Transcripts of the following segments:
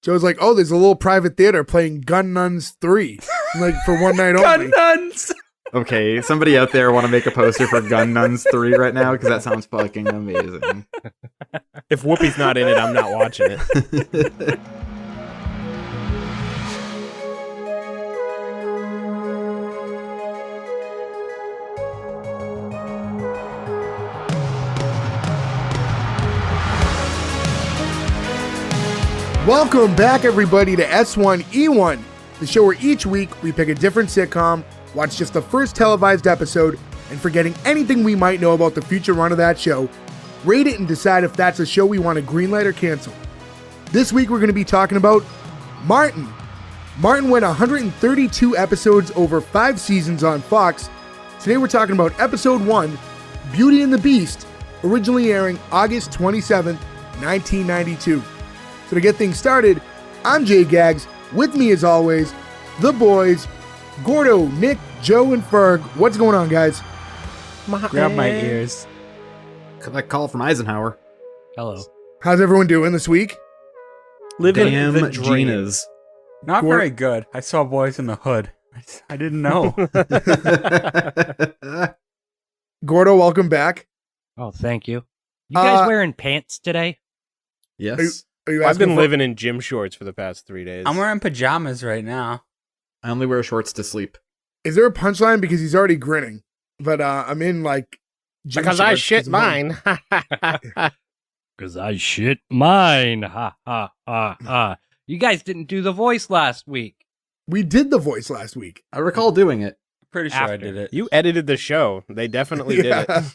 Joe's like, oh, there's a little private theater playing Gun Nuns 3, like for one night only. Gun Nuns! Okay, somebody out there want to make a poster for Gun Nuns 3 right now? Because that sounds fucking amazing. If Whoopi's not in it, I'm not watching it. Welcome back, everybody, to S1E1, the show where each week we pick a different sitcom, watch just the first televised episode, and forgetting anything we might know about the future run of that show, rate it and decide if that's a show we want to greenlight or cancel. This week we're going to be talking about Martin. Martin went 132 episodes over 5 seasons on Fox. Today we're talking about episode 1, Beauty and the Beast, originally airing August 27th, 1992. So to get things started, I'm Jay Gags. With me, as always, the boys, Gordo, Nick, Joe, and Ferg. What's going on, guys? Grab my ears. That call from Eisenhower. Hello. How's everyone doing this week? Living Damn the dream. Ginas. Not very good. I saw Boys in the Hood. I didn't know. Gordo, welcome back. Oh, thank you. You guys Uh, wearing pants today? Yes. Are you I've asking been for- living in gym shorts for the past 3 days. I'm wearing pajamas right now. I only wear shorts to sleep. Is there a punchline? Because he's already grinning. But I'm in, like, gym because I shorts shit 'cause I'm mine. Because I shit mine. Ha, ha, ha, ha. You guys didn't do the voice last week. We did the voice last week. I recall doing it. Pretty sure I After. did it. You edited the show. They definitely did Yeah.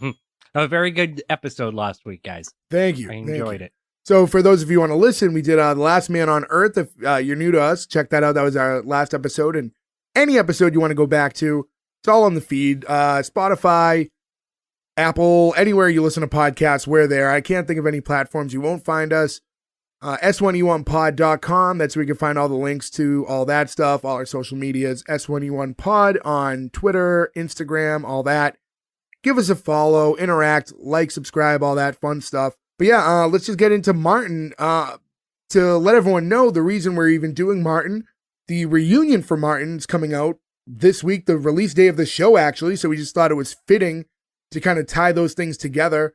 it. A very good episode last week, guys. Thank you. I Thank enjoyed you. it. So for those of you who want to listen, we did The Last Man on Earth. If you're new to us, check that out. That was our last episode. And any episode you want to go back to, it's all on the feed. Spotify, Apple, anywhere you listen to podcasts, we're there. I can't think of any platforms you won't find us. S1E1pod.com. That's where you can find all the links to all that stuff, all our social medias. S1E1pod on Twitter, Instagram, all that. Give us a follow, interact, like, subscribe, all that fun stuff. But yeah, let's just get into Martin. To let everyone know, the reason we're even doing Martin, the reunion for Martin is coming out this week, the release day of the show, actually. So we just thought it was fitting to kind of tie those things together.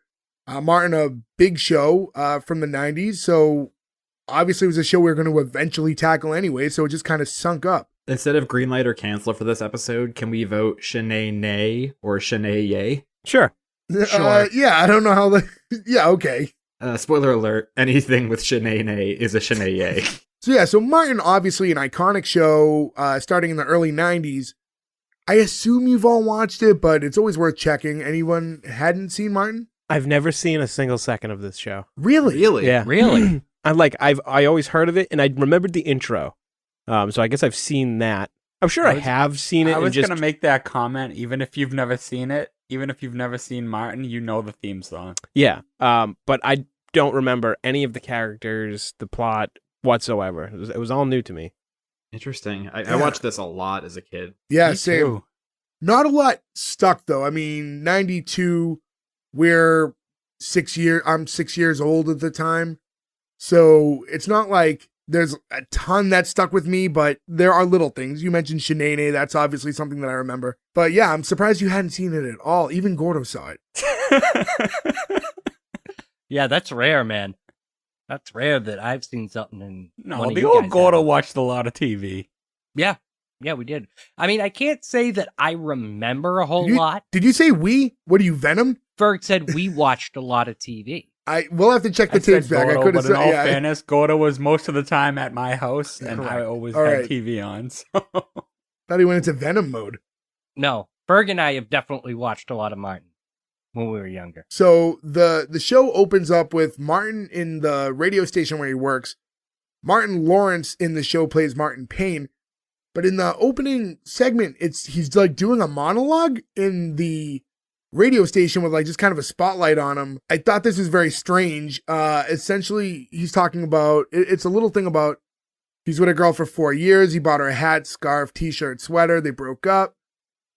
Martin, a big show from the 90s. So obviously it was a show we were going to eventually tackle anyway. So it just kind of sunk up. Instead of greenlight or cancel for this episode, can we vote Sheneneh or Sheneyay? Sure. Sure. Yeah, I don't know how yeah, okay. Spoiler alert, anything with Sheneneh is a Sheneyay. So yeah, so Martin, obviously an iconic show starting in the early 90s. I assume you've all watched it, but it's always worth checking. Anyone hadn't seen Martin? I've never seen a single second of this show. Really? Really? Yeah. Really? I always heard of it, and I remembered the intro. So I guess I've seen that. I'm sure I have seen it. I was and just going to make that comment, even if you've never seen it, even if you've never seen Martin, you know the theme song. Yeah. But I don't remember any of the characters, the plot whatsoever. It was all new to me. Interesting. I Yeah. watched this a lot as a kid. Yeah, Me same. too. Not a lot stuck though. I mean, 92, I'm 6 years old at the time. So it's not like there's a ton that stuck with me, but there are little things. You mentioned Sheneneh. That's obviously something that I remember. But yeah, I'm surprised you hadn't seen it at all. Even Gordo saw it. Yeah, that's rare, man. That's rare that I've seen something and No, the old Gordo watched a lot of TV. Yeah, we did. I mean, I can't say that I remember a whole lot. Did you say we? What are you, Venom? Ferg said we watched a lot of TV. We'll have to check the I said tapes back. I Gordo, could have but in said, all yeah. fairness, Gordo was most of the time at my house, and I Correct. always All had right. TV on. So. Thought he went into Venom mode. No, Ferg and I have definitely watched a lot of Martin when we were younger. So the show opens up with Martin in the radio station where he works. Martin Lawrence in the show plays Martin Payne, but in the opening segment, he's like doing a monologue in the radio station with like just kind of a spotlight on him. I thought this was very strange. Essentially, he's talking about it's a little thing about he's with a girl for 4 years. He bought her a hat, scarf, t-shirt, sweater. They broke up,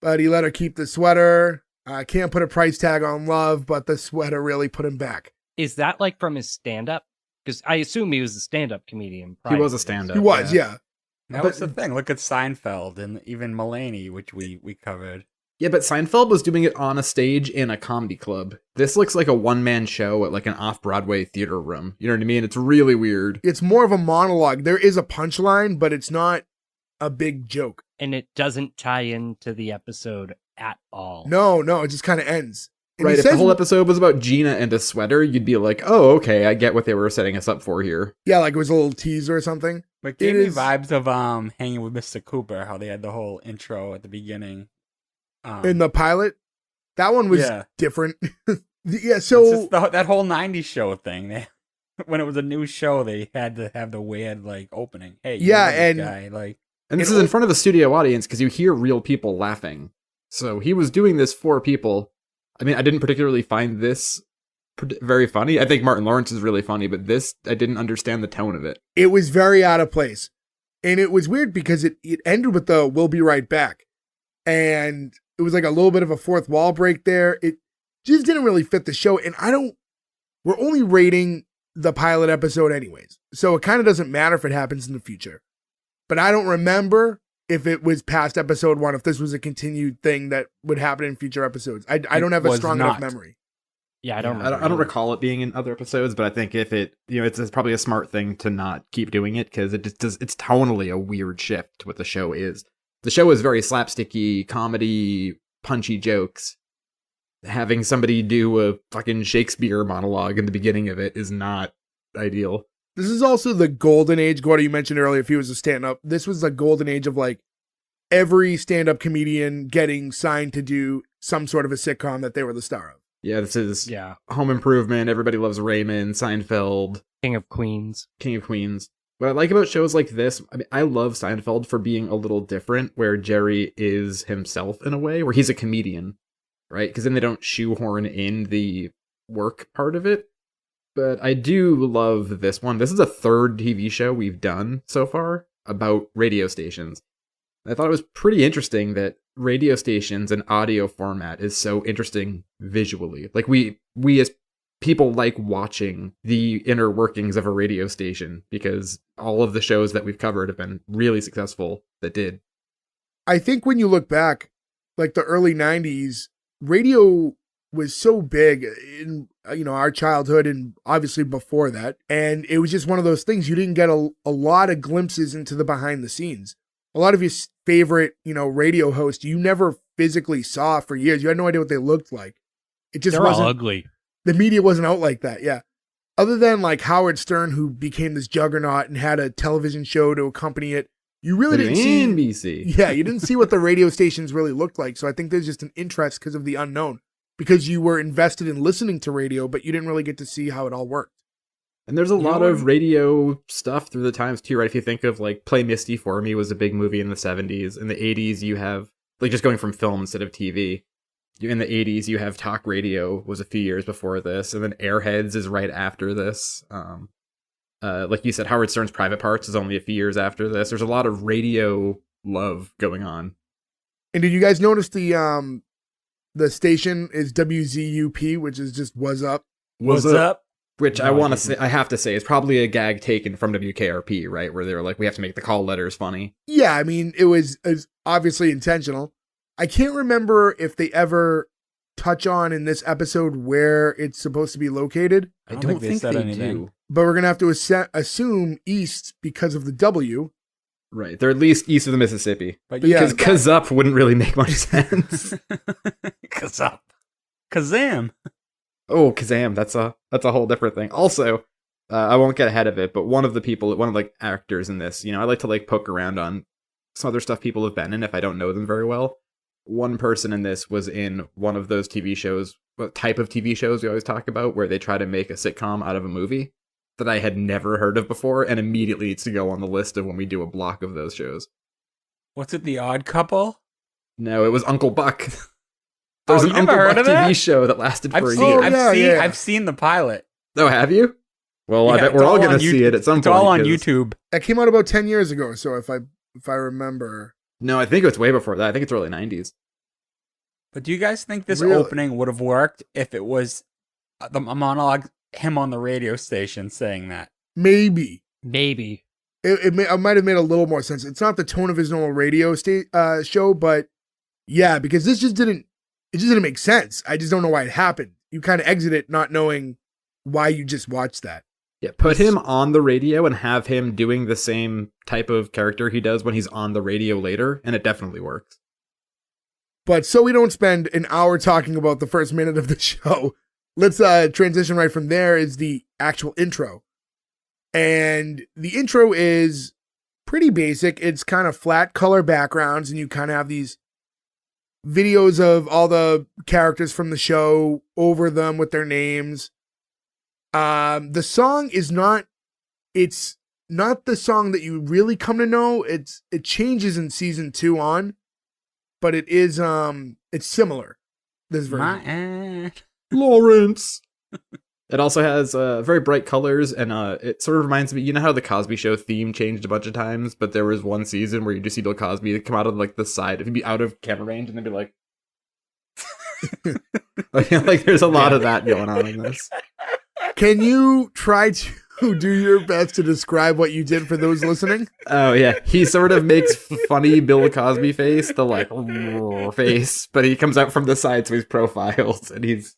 but he let her keep the sweater. Can't put a price tag on love, but the sweater really put him back. Is that like from his stand-up? Because I assume he was a stand-up comedian. He was prior a to stand-up. He was, yeah. That was the thing. Look at Seinfeld and even Mulaney, which we covered. Yeah, but Seinfeld was doing it on a stage in a comedy club. This looks like a one-man show at like an off-Broadway theater room. You know what I mean? It's really weird. It's more of a monologue. There is a punchline, but it's not a big joke. And it doesn't tie into the episode at all. No, it just kind of ends. And Right, he if the says- whole episode was about Gina and a sweater, you'd be like, oh, okay, I get what they were setting us up for here. Yeah, like it was a little teaser or something. But gave It me is- vibes of Hanging with Mr. Cooper, how they had the whole intro at the beginning. In the pilot, that one was Yeah. different. Yeah, It's so just that whole 90s show thing. When it was a new show, they had to have the weird like opening. Hey, you Yeah, know this and- guy, like And this It is in al- front of a studio audience because you hear real people laughing. So he was doing this for people. I mean, I didn't particularly find this very funny. I think Martin Lawrence is really funny, but this, I didn't understand the tone of it. it was very out of place. And it was weird because it ended with the "we'll be right back." And it was like a little bit of a fourth wall break there. It just didn't really fit the show. And we're only rating the pilot episode anyways. So it kind of doesn't matter if it happens in the future. But I don't remember if it was past episode 1, if this was a continued thing that would happen in future episodes. I don't have a was strong enough not. memory. Yeah, I don't. I don't recall it being in other episodes, but I think if it, it's probably a smart thing to not keep doing it because it just does. It's tonally a weird shift to what the show is. The show is very slapsticky, comedy, punchy jokes. Having somebody do a fucking Shakespeare monologue in the beginning of it is not ideal. This is also the golden age. Gordy, you mentioned earlier if he was a stand-up. This was the golden age of like every stand-up comedian getting signed to do some sort of a sitcom that they were the star of. Yeah, this is Yeah, Home Improvement, Everybody Loves Raymond, Seinfeld, King of Queens. King of Queens. What I like about shows like this, I mean, I love Seinfeld for being a little different, where Jerry is himself in a way, where he's a comedian, right? Because then they don't shoehorn in the work part of it. But I do love this one. This is a third TV show we've done so far about radio stations. I thought it was pretty interesting that radio stations and audio format is so interesting visually. Like we as people like watching the inner workings of a radio station because all of the shows that we've covered have been really successful that did. I think when you look back, like the early 90s, radio was so big in our childhood and obviously before that. And it was just one of those things you didn't get a lot of glimpses into the behind the scenes. A lot of your favorite, radio hosts you never physically saw for years. You had no idea what they looked like. It just They're wasn't. all ugly. The media wasn't out like that, yeah. Other than like Howard Stern, who became this juggernaut and had a television show to accompany it, you really didn't see. NBC. Yeah, you didn't see what the radio stations really looked like. So I think there's just an interest because of the unknown, because you were invested in listening to radio, but you didn't really get to see how it all worked. And there's a lot know of radio stuff through the times too, right? If you think of like Play Misty for Me was a big movie in the 70s. In the 80s, you have like just going from film instead of TV. In the 80s, you have talk radio was a few years before this, and then Airheads is right after this. Like you said, Howard Stern's Private Parts is only a few years after this. There's a lot of radio love going on. And did you guys notice the station is WZUP, which is just was up? what's up? Which No, I want I to say, I have to say, is probably a gag taken from WKRP, right? Where they were like, we have to make the call letters funny. Yeah, I mean, it was obviously intentional. I can't remember if they ever touch on in this episode where it's supposed to be located, I don't think they said anything. do. but we're going to have to assume east because of the W. Right. They're at least east of the Mississippi. But Yeah. Because Kazup wouldn't really make much sense. Kazam. Kazam. Oh, Kazam, that's a whole different thing. Also, I won't get ahead of it, but one of the actors in this, I like to like poke around on some other stuff people have been in if I don't know them very well. One person in this was in one of those TV shows, what type of TV shows we always talk about, where they try to make a sitcom out of a movie that I had never heard of before, and immediately needs to go on the list of when we do a block of those shows. What's it, The Odd Couple? No, it was Uncle Buck. There's Oh, an you never Uncle heard Buck of that? TV show that lasted for a seen- year. yeah. I've seen the pilot. Oh, have you? Well, I Yeah, bet we're it's all all going on to see it at some It's point. all on 'cause- YouTube. That came out about 10 years ago, so if I remember. No, I think it's way before that. I think it's early 90s. But do you guys think this Really? opening would have worked if it was a monologue, him on the radio station saying that? Maybe. Maybe. It might have made a little more sense. It's not the tone of his normal radio show, but yeah, because it just didn't make sense. I just don't know why it happened. You kind of exit it not knowing why you just watched that. Yeah, put him on the radio and have him doing the same type of character he does when he's on the radio later, and it definitely works. But so we don't spend an hour talking about the first minute of the show, let's transition right from there is the actual intro. And the intro is pretty basic. It's kind of flat color backgrounds, and you kind of have these videos of all the characters from the show over them with their names. The song is it's not the song that you really come to know. It changes in season 2 on, but it is it's similar. This version. Lawrence. It also has very bright colors, and it sort of reminds me, you know how the Cosby Show theme changed a bunch of times, but there was one season where you just see Bill Cosby come out of like the side, it'd be out of camera range, and they'd be like, like there's a lot of that going on in this. Can you try to do your best to describe what you did for those listening? Oh yeah, he sort of makes funny Bill Cosby face, the like face, but he comes out from the side, so he's profiled, and he's.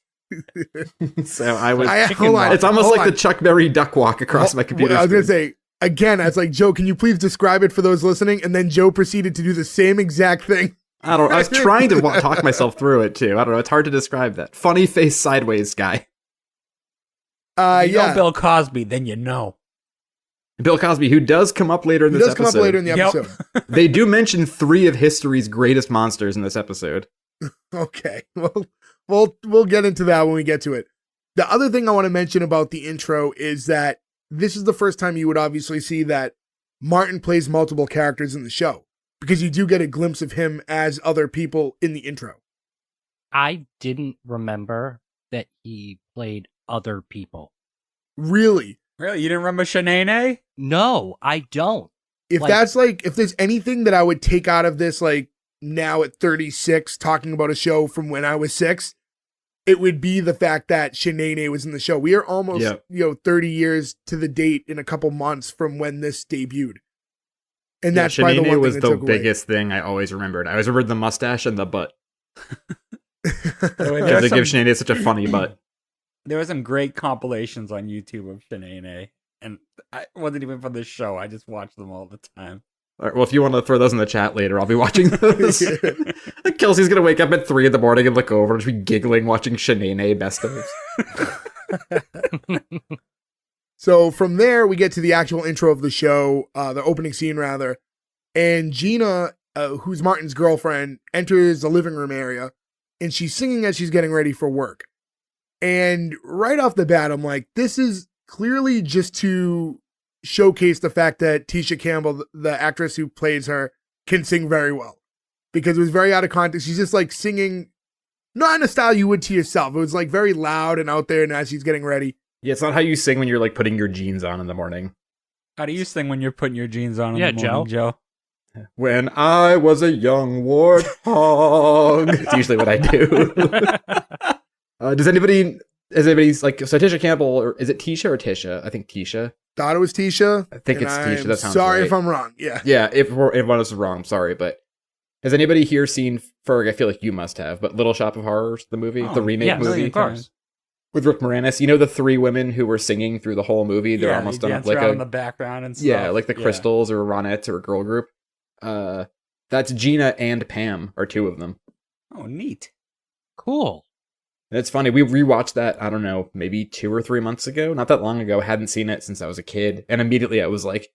So hold on. It's almost like the Chuck Berry duck walk across my computer. I was gonna say again. I was like, Joe, can you please describe it for those listening? And then Joe proceeded to do the same exact thing. I was trying to talk myself through it too. I don't know. It's hard to describe that funny face sideways guy. You know Bill Cosby, then you know. Bill Cosby, who does come up later in this episode. Come up later in the episode. They do mention 3 of history's greatest monsters in this episode. Okay. Well, we'll get into that when we get to it. The other thing I want to mention about the intro is that this is the first time you would obviously see that Martin plays multiple characters in the show, because you do get a glimpse of him as other people in the intro. I didn't remember that he played other people. Really? Really? You didn't remember Sheneneh? No, I don't. If there's anything that I would take out of this, like now at 36, talking about a show from when I was 6, it would be the fact that Sheneneh was in the show. We are almost 30 years to the date in a couple months from when this debuted. And that's probably the one was thing the biggest thing I always remembered. I always remembered the mustache and the butt. Because they give Sheneneh such a funny butt. There were some great compilations on YouTube of Sheneneh, and I wasn't even for this show. I just watched them all the time. All right, well, if you want to throw those in the chat later, I'll be watching those. Kelsey's going to wake up at 3 a.m. and look over and just be giggling watching Sheneneh best of. So from there, we get to the actual intro of the show, the opening scene rather, and Gina, who's Martin's girlfriend, enters the living room area, and she's singing as she's getting ready for work. And right off the bat, I'm like, this is clearly just to showcase the fact that Tisha Campbell, the actress who plays her, can sing very well. Because it was very out of context. She's just like singing, not in a style you would to yourself. It was like very loud and out there, and as she's getting ready. Yeah, it's not how you sing when you're like putting your jeans on in the morning. How do you sing when you're putting your jeans on in the morning, Joe? When I was a young warthog. It's usually what I do. Has anybody's like, so Tisha Campbell, or is it Tisha or Tisha? I think Tisha. Thought it was Tisha. I think it's Tisha. That sounds sorry right. if I'm wrong. Yeah. Yeah, if one of us is wrong, I'm sorry. But has anybody here seen Ferg? I feel like you must have. But Little Shop of Horrors, the movie, the remake movie, of course, with Rick Moranis. You know the 3 women who were singing through the whole movie. They're almost done like in the background and stuff. Yeah, like the Crystals or Ronettes or a girl group. That's Gina and Pam are 2 of them. Oh, neat. Cool. And it's funny, we rewatched that, I don't know, maybe 2 or 3 months ago. Not that long ago. Hadn't seen it since I was a kid. And immediately I was like,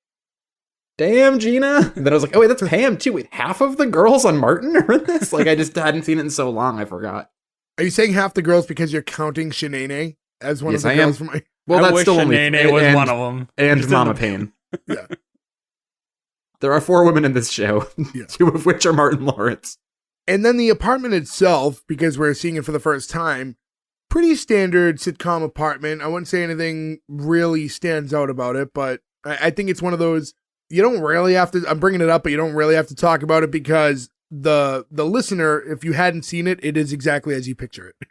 damn, Gina. And then I was like, oh, wait, that's Pam too. Wait, half of the girls on Martin are in this? Like, I just hadn't seen it in so long, I forgot. Are you saying half the girls because you're counting Sheneneh as one of the girls from my... Well, that's still only... Sheneneh was one of them. And Mama Payne. Yeah. There are 4 women in this show, 2 of which are Martin Lawrence. And then the apartment itself, because we're seeing it for the first time, pretty standard sitcom apartment. I wouldn't say anything really stands out about it, but I think it's one of those, you don't really have to, I'm bringing it up, but you don't really have to talk about it because the listener, if you hadn't seen it, it is exactly as you picture it.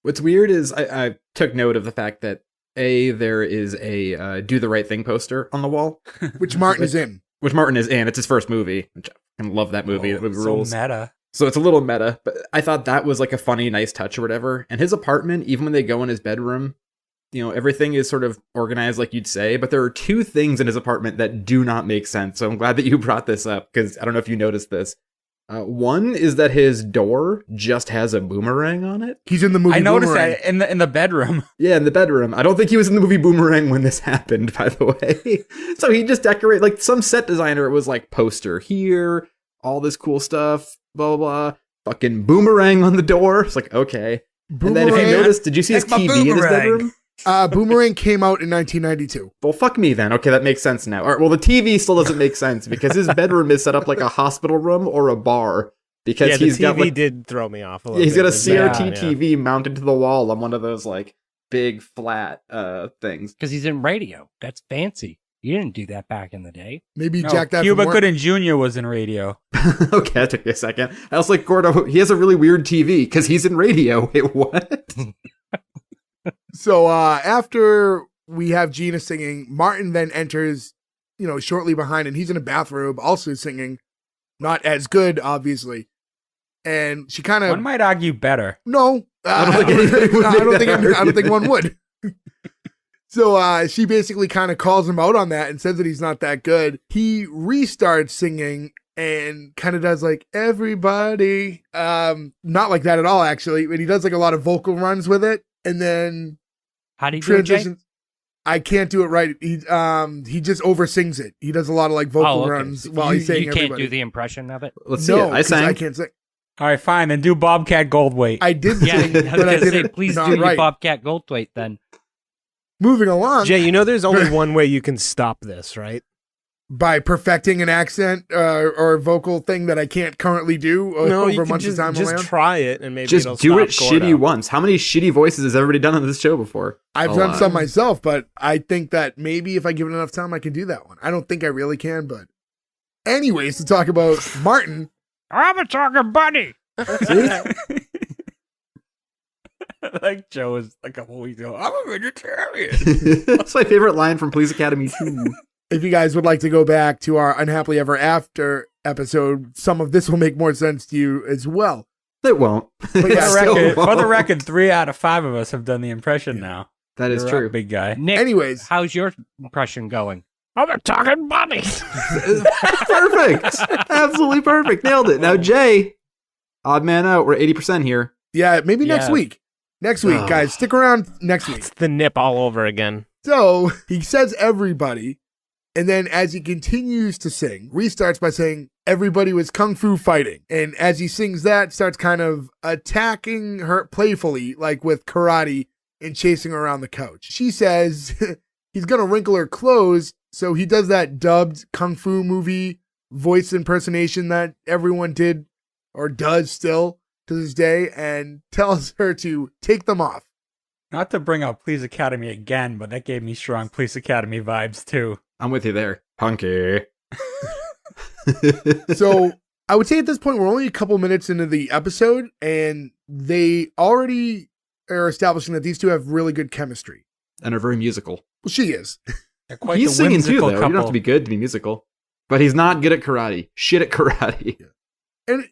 What's weird is I took note of the fact that There is a Do the Right Thing poster on the wall, Which Martin is in. which Martin is in. It's his first movie. Which I love that movie. That movie so rules. meta. So it's a little meta, but I thought that was like a funny, nice touch or whatever. And his apartment, even when they go in his bedroom, everything is sort of organized like you'd say, but there are two things in his apartment that do not make sense. So I'm glad that you brought this up, because I don't know if you noticed this. One is that his door just has a boomerang on it. He's in the movie I noticed Boomerang. that in the bedroom. Yeah, in the bedroom. I don't think he was in the movie Boomerang when this happened, by the way. So he just decorated, like some set designer was like, poster here, all this cool stuff, blah, blah, blah. Fucking boomerang on the door. It's like, okay. And then if you Boomerang. noticed, did you see his That's my TV in his boomerang. bedroom? Boomerang came out in 1992. Well, fuck me then. Okay, that makes sense now. All right, well, the TV still doesn't make sense because his bedroom is set up like a hospital room or a bar. Because Yeah, the he's TV got like, did throw me off a little he's bit. got a There's that, CRT yeah. TV mounted to the wall on one of those like big flat things. Because he's in radio. That's fancy. You didn't do that back in the day. Maybe No, Jack that Cuba from work. Gooding Jr. was in radio. Okay, that took me a second. I was like, Gordo, he has a really weird TV because he's in radio. Wait, what? So after we have Gina singing, Martin then enters, shortly behind, and he's in a bathrobe also singing. Not as good, obviously. And she kind One of might argue better. no. I don't think anybody would I make don't that think I don't think argument. one would. So she basically kind of calls him out on that and says that he's not that good. He restarts singing and kind of does like everybody. Not like that at all, actually. But he does like a lot of vocal runs with it, and then How do you do it, Jay? transitions. I can't do it right. He just oversins it. He does a lot of like vocal Oh, okay. runs So while he's saying you can't everybody. do the impression of it? Let's see No, it. I 'cause sang. I can't sing. All right, fine. Then do Bobcat Goldthwait. I did Yeah, sing, I was but I going to did say, it please not do your right. Bobcat Goldthwait then. Moving along Jay, there's only one way you can stop this, right? by perfecting an accent or vocal thing that I can't currently do No, over you can months just, of time on my just own. try it and maybe Just it'll do it stop shitty Gordo. once. How many shitty voices has everybody done on this show before? I've A done lot. some myself, but I think that maybe if I give it enough time, I can do that one. I don't think I really can, but anyways, to talk about Martin, I'm a talking bunny. Like Joe was a couple weeks ago. I'm a vegetarian. That's my favorite line from Police Academy 2. if you guys would like to go back to our Unhappily Ever After episode, some of this will make more sense to you as well. It won't. But yeah, It still For the won't. record, 3 out of 5 of us have done the impression now. That is You're true. up, big guy. Nick, Anyways, how's your impression going? I'm a talking bunny. Perfect. Absolutely perfect. Nailed it. Now, Jay, odd man out. We're 80% here. yeah, maybe next Yeah. week. Next week, Oh. guys. Stick around next week. It's the nip all over again. So he says everybody, and then as he continues to sing, restarts by saying everybody was kung fu fighting. And as he sings that, starts kind of attacking her playfully, like with karate, and chasing her around the couch. She says he's going to wrinkle her clothes, so he does that dubbed kung fu movie voice impersonation that everyone did or does still to this day, and tells her to take them off. Not to bring up Police Academy again, but that gave me strong Police Academy vibes too. I'm with you there. Punky. So I would say at this point, we're only a couple minutes into the episode, and they already are establishing that these two have really good chemistry. And are very musical. Well, she is. They're quite He's the singing too, whimsical though. You don't have couple. to be good to be musical. But he's not good at karate. Shit at karate. And,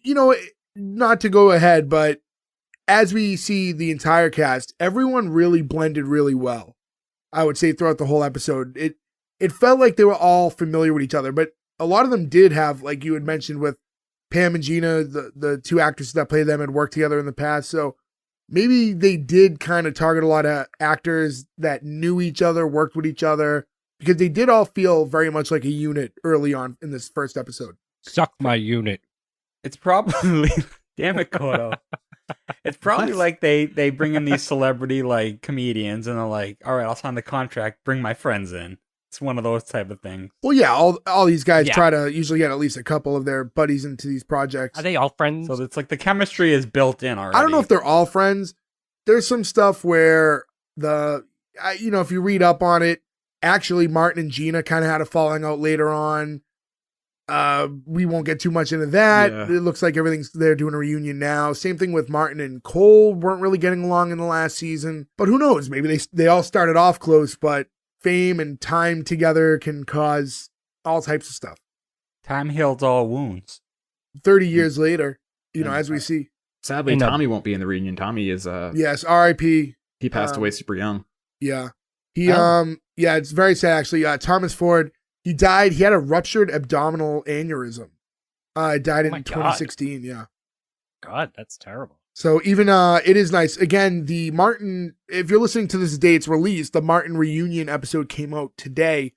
not to go ahead, but as we see the entire cast, everyone really blended really well. I would say throughout the whole episode, it felt like they were all familiar with each other, but a lot of them did have, like you had mentioned with Pam and Gina, the two actresses that play them had worked together in the past. So maybe they did kind of target a lot of actors that knew each other, worked with each other, because they did all feel very much like a unit early on in this first episode. Suck my unit. It's probably damn it, Kodo. It's probably like they bring in these celebrity like comedians and they're like, all right, I'll sign the contract, bring my friends in. It's one of those type of things. Well, yeah, all these guys Yeah. try to usually get at least a couple of their buddies into these projects. Are they all friends? So it's like the chemistry is built in already. I don't know if they're all friends. There's some stuff where if you read up on it, actually Martin and Gina kind of had a falling out later on. We won't get too much into that. Yeah. It looks like they're doing a reunion now. Same thing with Martin and Cole, weren't really getting along in the last season. But who knows? Maybe they all started off close, but fame and time together can cause all types of stuff. Time heals all wounds. 30 years later, as we see. Sadly, Tommy won't be in the reunion. Tommy is Yes, R.I.P. he passed away super young. Yeah. It's very sad actually. Thomas Ford, he died. He had a ruptured abdominal aneurysm. Died in 2016. Yeah. God, that's terrible. So even it is nice. Again, the Martin, if you're listening to this day it's released, the Martin reunion episode came out today.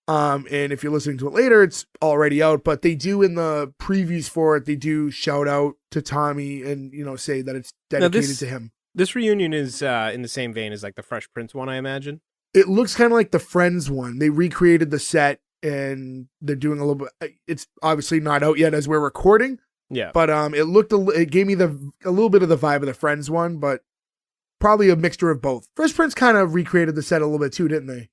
And if you're listening to it later, it's already out. But they do in the previews for it, they do shout out to Tommy and say that it's dedicated to him. This reunion is in the same vein as like the Fresh Prince one, I imagine. It looks kind of like the Friends one. They recreated the set and they're doing a little bit. It's obviously not out yet as we're recording. Yeah, but it gave me a little bit of the vibe of the Friends one, but probably a mixture of both. Fresh Prince kind of recreated the set a little bit too, didn't they?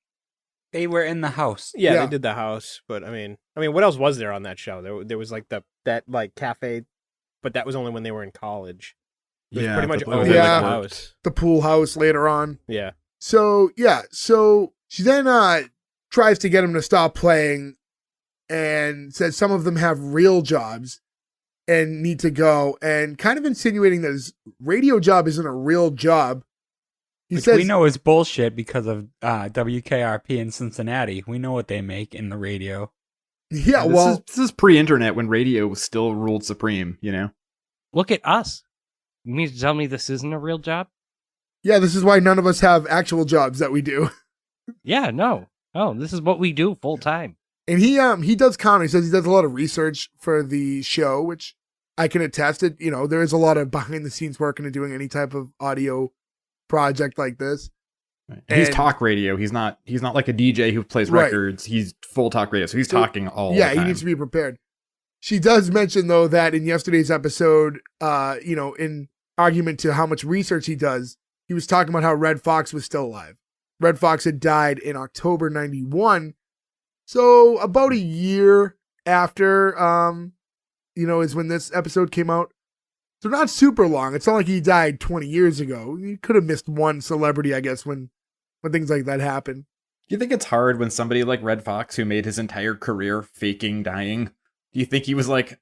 They were in the house. Yeah, they did the house, but I mean, what else was there on that show? There was like that cafe, but that was only when they were in college. It was pretty much over the house. The pool house later on. Yeah. So she then tries to get him to stop playing and says some of them have real jobs and need to go, and kind of insinuating that his radio job isn't a real job. Which we know is bullshit because of WKRP in Cincinnati. We know what they make in the radio. Yeah, this is pre-internet when radio still ruled supreme, Look at us. You mean to tell me this isn't a real job? Yeah, this is why none of us have actual jobs that we do. Yeah, no. Oh, this is what we do full time. And he does comedy. He says he does a lot of research for the show, which I can attest it. There is a lot of behind the scenes work into doing any type of audio project like this. Right. He's talk radio. He's not like a DJ who plays records. He's full talk radio. So he's talking all the time. Yeah, he needs to be prepared. She does mention though that in yesterday's episode, in argument to how much research he does, he was talking about how Red Fox was still alive. Red Fox had died in October 91. So about a year after, is when this episode came out. So not super long. It's not like he died 20 years ago. He could have missed one celebrity, I guess, when things like that happen. Do you think it's hard when somebody like Red Fox, who made his entire career faking dying, do you think he was like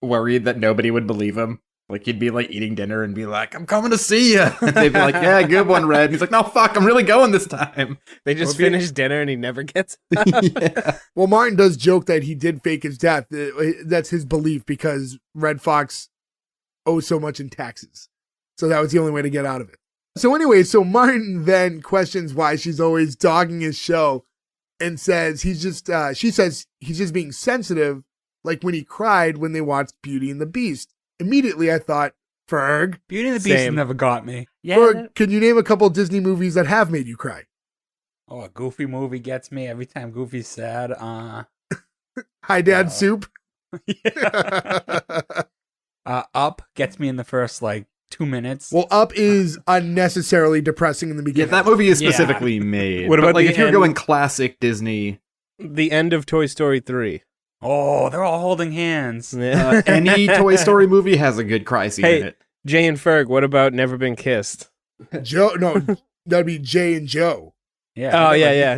worried that nobody would believe him? Like he'd be like eating dinner and be like, "I'm coming to see you." And they'd be like, "Yeah, good one, Red." And he's like, "No, fuck, I'm really going this time." They just finish dinner and he never gets. Yeah. Well, Martin does joke that he did fake his death. That's his belief because Red Fox owes so much in taxes. So that was the only way to get out of it. So anyway, Martin then questions why she's always dogging his show and says she says he's just being sensitive, like when he cried when they watched Beauty and the Beast. Immediately I thought, Ferg. Beauty and the Beast never got me. Yeah. Ferg, can you name a couple Disney movies that have made you cry? Oh, a Goofy movie gets me every time Goofy's sad. Hi, Dad Soup. Up gets me in the first 2 minutes. Well, Up is unnecessarily depressing in the Yeah, beginning. that movie is specifically made. What about but, the if you're end? going classic Disney, The end of Toy Story 3. Oh, they're all holding hands. any Toy Story movie has a good cry scene in it. Jay and Ferg, what about Never Been Kissed? Joe, no, that'd be Jay and Joe. Yeah. Oh, yeah.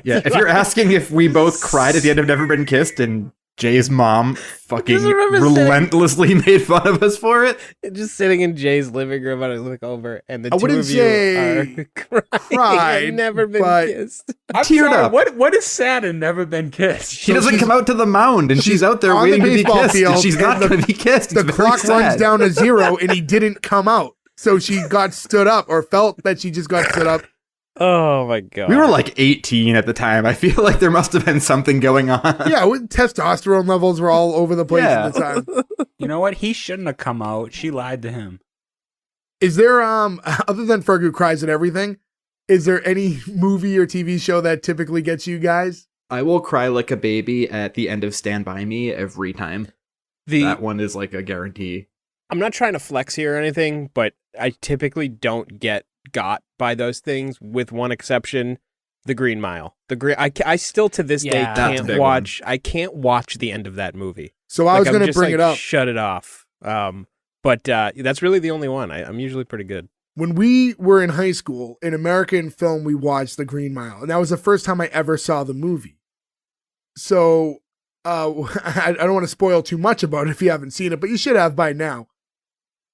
Yeah, if you're asking if we both cried at the end of Never Been Kissed and Jay's mom fucking Just remember relentlessly made fun of us for it. Just sitting in Jay's living room, I look over, and the I two wouldn't of you say are crying and never been but- kissed. I'm Teared sorry, up. What is sad and never been kissed? She doesn't come out to the mound, and she's out there on the waiting to be baseball kissed, field, and she's and not going to be kissed. The It's very clock runs sad. down to 0 and he didn't come out. So she got stood up or felt that she just got stood up. Oh my god. We were 18 at the time. I feel like there must have been something going on. Yeah, testosterone levels were all over the place at the time. You know what? He shouldn't have come out. She lied to him. Is there, other than Ferg who cries at everything, is there any movie or TV show that typically gets you guys? I will cry like a baby at the end of Stand By Me every time. That one is like a guarantee. I'm not trying to flex here or anything, but I typically don't get got by those things, with one exception. The Green Mile. I still to this day That's a big I can't watch the end of that movie. So I was going to bring it up. Shut it off. But that's really the only one. I'm usually pretty good. When we were in high school, in American film, we watched The Green Mile, and that was the first time I ever saw the movie. So I don't want to spoil too much about it if you haven't seen it, but you should have by now.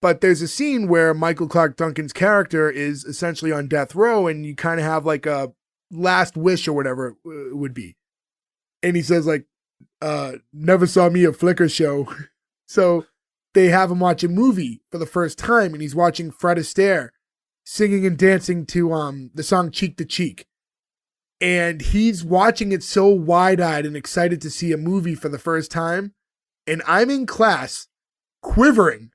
But there's a scene where Michael Clarke Duncan's character is essentially on death row, and you kind of have like a last wish or whatever it would be. And he says like, never saw me a Flickr show. So they have him watch a movie for the first time, and he's watching Fred Astaire singing and dancing to the song Cheek to Cheek. And he's watching it so wide-eyed and excited to see a movie for the first time. And I'm in class quivering.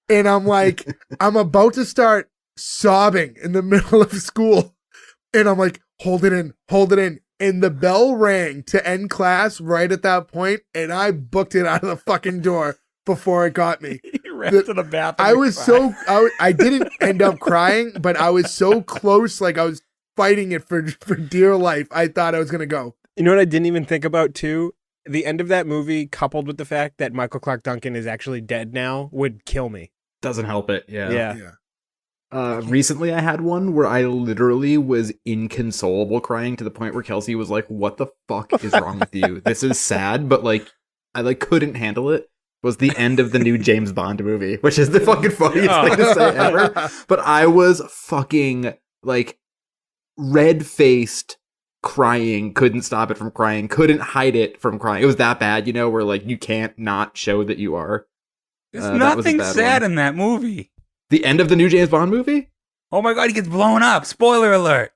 And I'm like, I'm about to start sobbing in the middle of school. And I'm like, hold it in, hold it in. And the bell rang to end class right at that point, and I booked it out of the fucking door before it got me. You ran to the bathroom. I was I didn't end up crying, but I was so close, like I was fighting it for dear life. I thought I was going to go. You know what I didn't even think about too? The end of that movie, coupled with the fact that Michael Clarke Duncan is actually dead now, would kill me. Doesn't help it. Yeah. Recently I had one where I literally was inconsolable crying to the point where Kelsey was like, what the fuck is wrong with you? This is sad, but like, I like couldn't handle it. Was the end of the new James Bond movie, which is the fucking funniest thing to say ever. But I was fucking like red-faced crying, couldn't stop it from crying, couldn't hide it from crying. It was that bad, you know, where like you can't not show that you are. There's nothing sad in that movie. The end of the new James Bond movie? Oh my god, he gets blown up. Spoiler alert.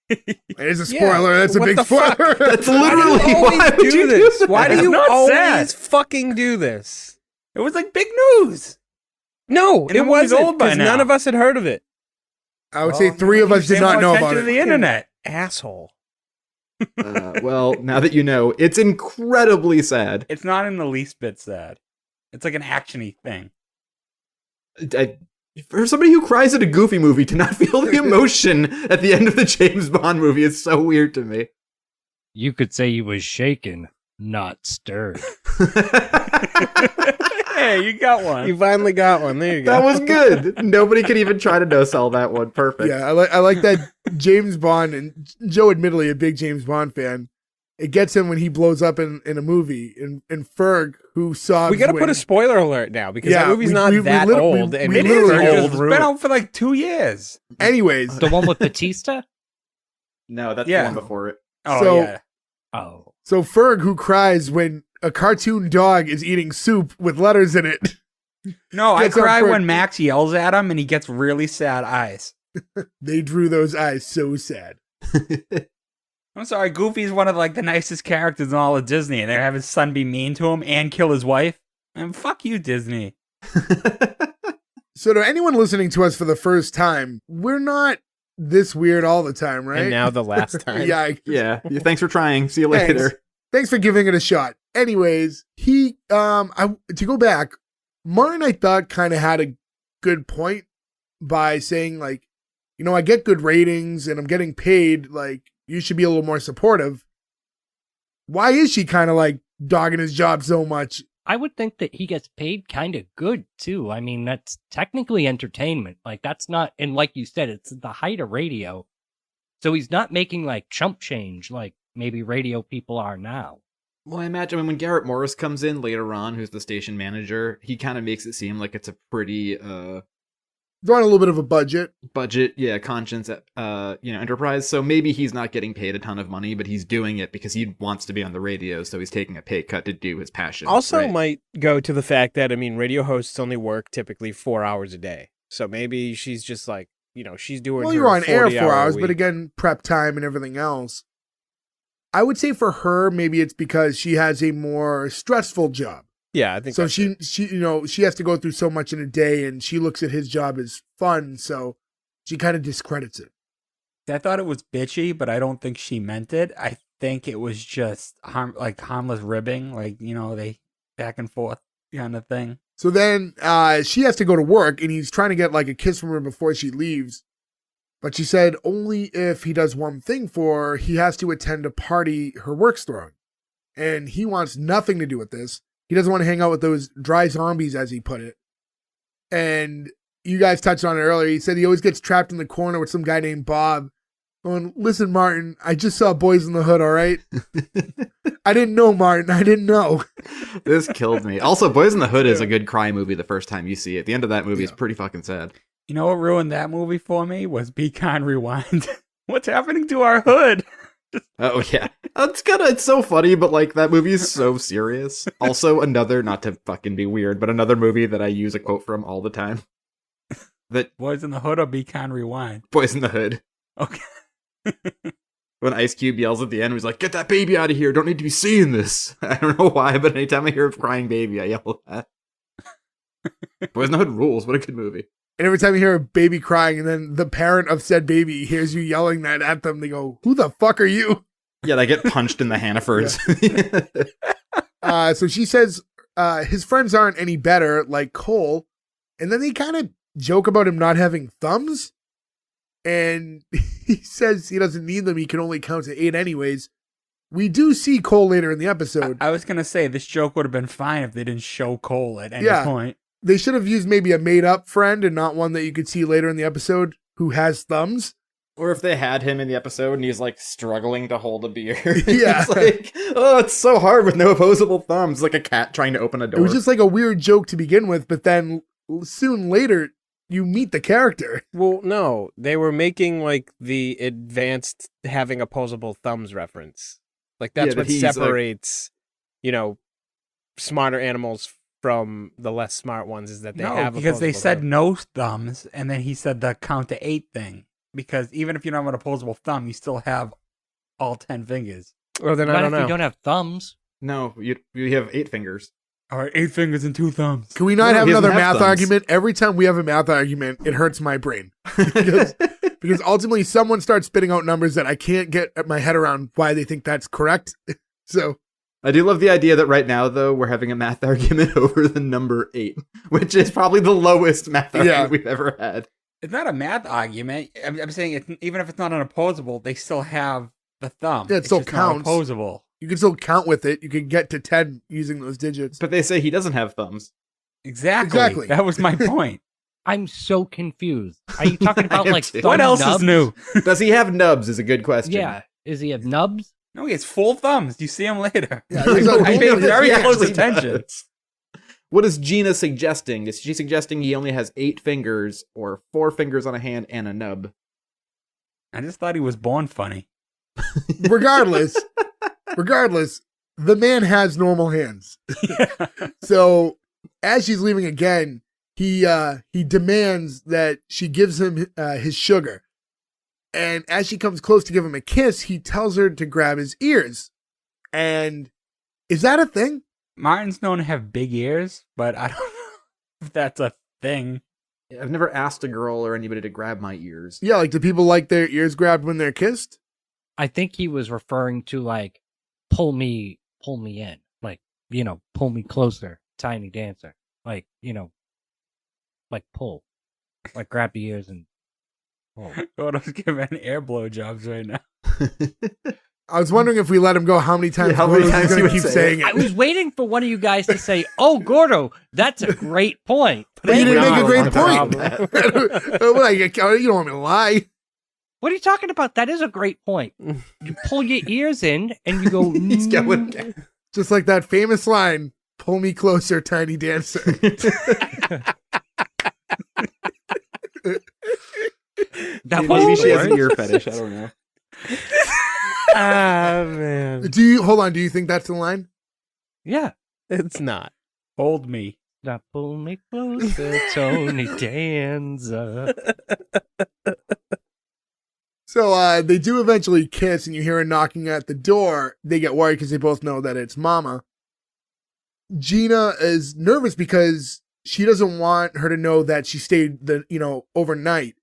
It is a spoiler. That's a big spoiler. Fuck? That's literally why would you do this? Why do It's you not always sad. fucking do this? It was like big news. No, And the it movie's wasn't, old by because now. none of us had heard of it. I would say three of us did not know about To it. the internet. Asshole. Well, now that you know, it's incredibly sad. It's not in the least bit sad. It's like an actiony thing. For somebody who cries at a Goofy movie to not feel the emotion at the end of the James Bond movie is so weird to me. You could say he was shaken, not stirred. Hey, you got one. You finally got one. There you go. That was good. Nobody could even try to no-sell that one. Perfect. Yeah, I like that James Bond, and Joe admittedly a big James Bond fan. It gets him when he blows up in a movie, and Ferg, who saw. We got to put a spoiler alert now, because that movie's not that old. we and it it's is an old. old It's root. been out for like 2 years. Anyways, The one with Batista? No, that's Yeah. the one before it. Oh, So- yeah. Oh. so Ferg, who cries when a cartoon dog is eating soup with letters in it. No, I Gets up cry for- when Max yells at him and he gets really sad eyes. They drew those eyes so sad. I'm sorry, Goofy's one of like the nicest characters in all of Disney, and they're having his son be mean to him and kill his wife. And fuck you, Disney. So to anyone listening to us for the first time, we're not this weird all the time, right? And now the last time. Yeah. Yeah. Thanks for trying. See you Thanks. later. Thanks for giving it a shot. Anyways, to go back, Martin, I thought, kind of had a good point by saying, like, you know, I get good ratings and I'm getting paid, like, you should be a little more supportive. Why is she kind of like dogging his job so much? I would think that he gets paid kind of good, too. I mean, that's technically entertainment. Like, that's not, and like you said, it's the height of radio. So he's not making, like, chump change like maybe radio people are now. Well, I imagine when Garrett Morris comes in later on, who's the station manager, he kind of makes it seem like it's a pretty They're on a little bit of a budget. conscience enterprise. So maybe he's not getting paid a ton of money, but he's doing it because he wants to be on the radio, so he's taking a pay cut to do his passion. Also right? might go to the fact that, I mean, radio hosts only work typically 4 hours a day. So maybe she's just like, you know, she's doing Well, her you're on air 4 40-hour hours, week. but again, prep time and everything else. I would say for her, maybe it's because she has a more stressful job. Yeah, I think So that's she it. you know, she has to go through so much in a day, and she looks at his job as fun, so she kind of discredits it. I thought it was bitchy, but I don't think she meant it. I think it was just harmless ribbing, like, you know, they back and forth kind of thing. So then she has to go to work, and he's trying to get like a kiss from her before she leaves. But she said only if he does one thing for her, he has to attend a party her work's throwing. And he wants nothing to do with this. He doesn't want to hang out with those dry zombies, as he put it. And you guys touched on it earlier. He said he always gets trapped in the corner with some guy named Bob going, listen, Martin, I just saw Boys in the Hood, all right? I didn't know, Martin. I didn't know. This killed me. Also, Boys in the Hood is a good cry movie the first time you see it. The end of that movie is pretty fucking sad. You know what ruined that movie for me was Be Kind Rewind. What's happening to our hood? Oh, yeah. It's so funny, but like that movie is so serious. Also, another, not to fucking be weird, but another movie that I use a quote from all the time. That Boys in the Hood or Be Kind Rewind? Boys in the Hood. Okay. When Ice Cube yells at the end, he's like, get that baby out of here. Don't need to be seeing this. I don't know why, but anytime I hear a crying baby, I yell at that. Boys in the Hood rules. What a good movie. And every time you hear a baby crying and then the parent of said baby hears you yelling that at them, they go, who the fuck are you? Yeah, they get punched in the Hannafords. So she says his friends aren't any better, like Cole. And then they kind of joke about him not having thumbs. And he says he doesn't need them. He can only count to 8 anyways. We do see Cole later in the episode. I was going to say, this joke would have been fine if they didn't show Cole at any point. They should have used maybe a made-up friend and not one that you could see later in the episode who has thumbs. Or if they had him in the episode and he's like struggling to hold a beer. Yeah. It's like, oh, it's so hard with no opposable thumbs. Like a cat trying to open a door. It was just like a weird joke to begin with, but then soon later, you meet the character. Well, no, they were making like the advanced having opposable thumbs reference. Like that's what separates, smarter animals from the less smart ones is that they have because they said thumbs. no thumbs, and then he said the count to 8 thing. Because even if you don't have an opposable thumb, you still have all 10 fingers. Well, then Not I don't if know. you don't have thumbs. No, you have 8 fingers. All right, 8 fingers and 2 thumbs. Can we not have he doesn't another have math thumbs. argument? Every time we have a math argument, it hurts my brain. Because ultimately someone starts spitting out numbers that I can't get my head around why they think that's correct. So I do love the idea that right now, though, we're having a math argument over the number 8, which is probably the lowest math argument we've ever had. It's not a math argument. I'm saying even if it's not an opposable, they still have the thumb. Yeah, it still just not counts. opposable. you can still count with it. You can get to 10 using those digits. But they say he doesn't have thumbs. Exactly. That was my point. I'm so confused. Are you talking about like too. What else nubs? is new? Does he have nubs is a good question. Yeah. Is he have nubs? No, he has full thumbs. You see him later. Yeah, there's a- I paid very He close actually attention. does. What is Gina suggesting? Is she suggesting he only has 8 fingers or 4 fingers on a hand and a nub? I just thought he was born funny. regardless, the man has normal hands. So as she's leaving again, he demands that she gives him his sugar. And as she comes close to give him a kiss, he tells her to grab his ears. And is that a thing? Martin's known to have big ears, but I don't know if that's a thing. I've never asked a girl or anybody to grab my ears. Yeah, like do people like their ears grabbed when they're kissed? I think he was referring to like pull me in, like, pull me closer, tiny dancer, like, like pull, like grab the ears and pull. Odo's giving air blowjobs right now. I was wondering if we let him go, how many times how many Gordo's times gonna he would keep say saying it. I was waiting for one of you guys to say, "Oh, Gordo, that's a great point." But you didn't make a great No, point. You don't want me to lie. What are you talking about? That is a great point. You pull your ears in and you go. He's going down. Just like that famous line, pull me closer, tiny dancer. That Maybe was she has an words. ear fetish. I don't know. Ah, man. Do you think that's the line? Yeah. It's not. Hold me. Now pull me closer, Tony Danza. So they do eventually kiss, and you hear her knocking at the door. They get worried because they both know that it's Mama. Gina is nervous because she doesn't want her to know that she stayed overnight.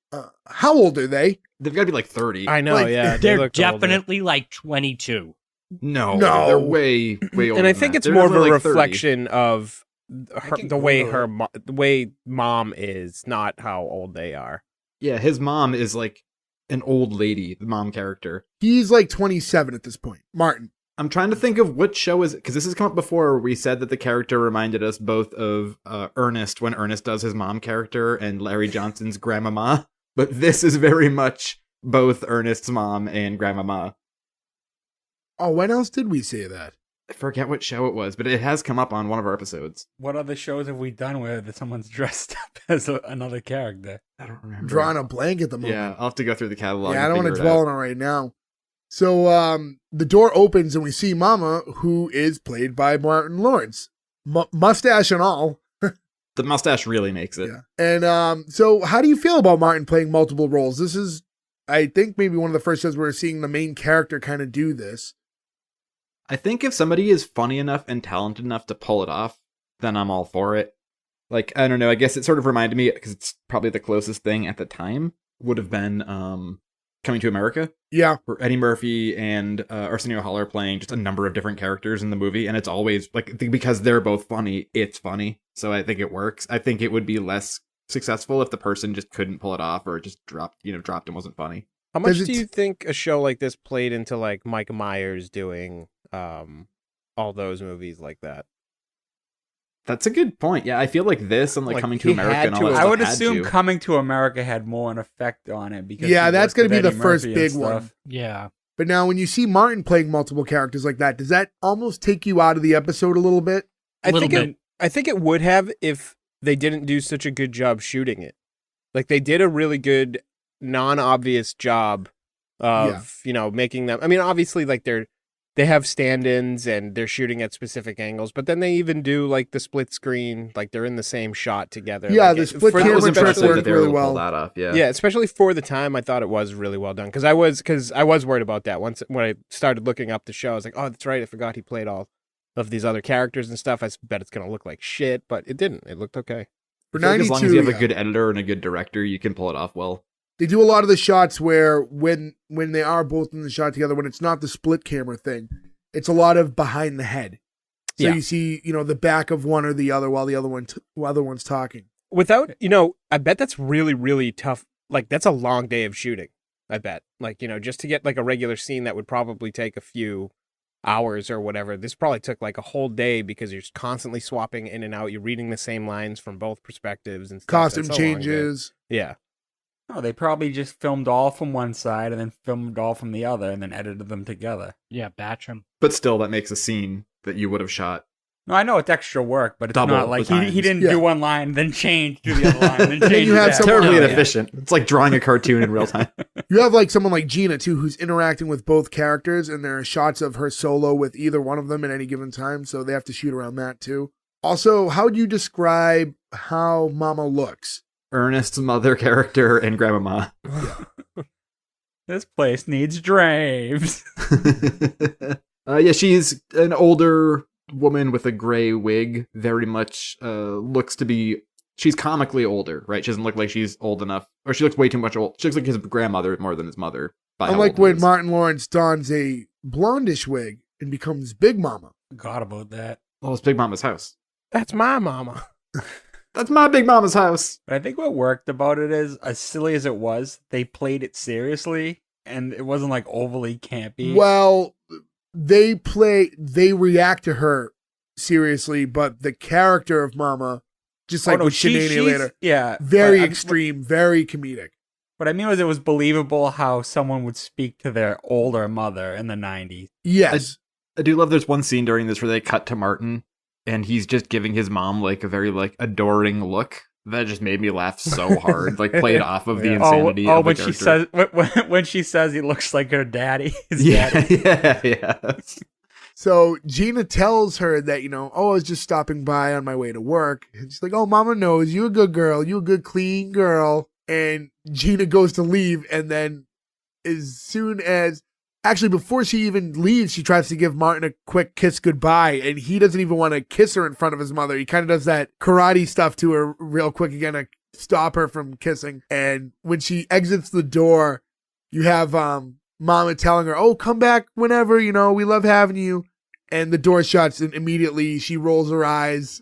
How old are they? They've got to be like 30. I know, Like, yeah. They're look older. definitely like 22. No, No. they're way older. And I than think that. it's They're more of a definitely like 30. reflection of can the way Google the way mom is, not how old they are. Yeah, his mom is like an old lady, the mom character. He's like 27 at this point. Martin. I'm trying to think of what show is it, because this has come up before where we said that the character reminded us both of Ernest when Ernest does his mom character and Larry Johnson's grandmama, but this is very much both Ernest's mom and grandmama. Oh, when else did we say that? I forget what show it was, but it has come up on one of our episodes. What other shows have we done where someone's dressed up as another character? I don't remember. Drawing a blank at the moment. Yeah, I'll have to go through the catalog. Yeah, I don't want to dwell on it right now. So the door opens and we see Mama, who is played by Martin Lawrence. Mustache and all. The mustache really makes it. Yeah. And so how do you feel about Martin playing multiple roles? This is, I think, maybe one of the first shows where we're seeing the main character kind of do this. I think if somebody is funny enough and talented enough to pull it off, then I'm all for it. Like, I don't know, I guess it sort of reminded me, because it's probably the closest thing at the time, would have been Coming to America. Yeah. Where Eddie Murphy and Arsenio Hall are playing just a number of different characters in the movie, and it's always, like, because they're both funny, it's funny. So I think it works. I think it would be less successful if the person just couldn't pull it off or just dropped and wasn't funny. How much do you think a show like this played into, like, Mike Myers doing all those movies like that? That's a good point. Yeah, I feel like this and like Coming to America and all that I stuff would had assume to. Coming to America had more an effect on it because that's going to be the Eddie first Murphy big and one. stuff. Yeah. But now when you see Martin playing multiple characters like that, does that almost take you out of the episode a little bit? I think it would have if they didn't do such a good job shooting it. Like, they did a really good non-obvious job of, making them. I mean, obviously, like, they have stand-ins and they're shooting at specific angles, but then they even do like the split screen, like they're in the same shot together. Yeah, like the split camera trick worked really well. That off, yeah, especially for the time, I thought it was really well done because I was worried about that when I started looking up the show. I was like, oh, that's right, I forgot he played all of these other characters and stuff. I bet it's gonna look like shit, but it didn't. It looked okay. For like 92, as long as you have a good editor and a good director, you can pull it off well. They do a lot of the shots where when they are both in the shot together, when it's not the split camera thing. It's a lot of behind the head. So you see, the back of one or the other while the other one's talking. Without, I bet that's really, really tough. Like, that's a long day of shooting, I bet. Like, just to get like a regular scene that would probably take a few hours or whatever. This probably took like a whole day because you're constantly swapping in and out. You're reading the same lines from both perspectives and stuff. Costume changes. Yeah. Oh, they probably just filmed all from one side and then filmed all from the other and then edited them together. Yeah, batch them. But still, that makes a scene that you would have shot. No, I know it's extra work, but it's Double not like the he didn't do one line, then change to the other line, then change. you have It's terribly inefficient. It's like drawing a cartoon in real time. You have like someone like Gina too, who's interacting with both characters, and there are shots of her solo with either one of them at any given time, so they have to shoot around that too. Also, how would you describe how Mama looks? Ernest's mother character and grandmama. This place needs drapes. She's an older woman with a gray wig. Very much looks to be. She's comically older, right? She doesn't look like she's old enough, or she looks way too much old. She looks like his grandmother more than his mother. Unlike when Martin Lawrence dons a blondish wig and becomes Big Mama. Forgot about that. Oh, it's Big Mama's house. That's my mama. That's my Big Mama's house. But I think what worked about it is, as silly as it was, they played it seriously, and it wasn't like overly campy. Well, they react to her seriously, but the character of Mama, just like with Sheneneh later, very extreme, very comedic. What I mean was, it was believable how someone would speak to their older mother in the 90s. Yes. I do love there's one scene during this where they cut to Martin, and he's just giving his mom like a very like adoring look. That just made me laugh so hard. Like played off of the insanity. of when the she says when she says he looks like her daddy. Yeah. So Gina tells her that, I was just stopping by on my way to work. And she's like, oh, Mama knows you a good girl. You a good, clean girl. And Gina goes to leave. And then before she even leaves, she tries to give Martin a quick kiss goodbye. And he doesn't even want to kiss her in front of his mother. He kind of does that karate stuff to her real quick again to stop her from kissing. And when she exits the door, you have Mama telling her, oh, come back whenever, we love having you. And the door shuts and immediately she rolls her eyes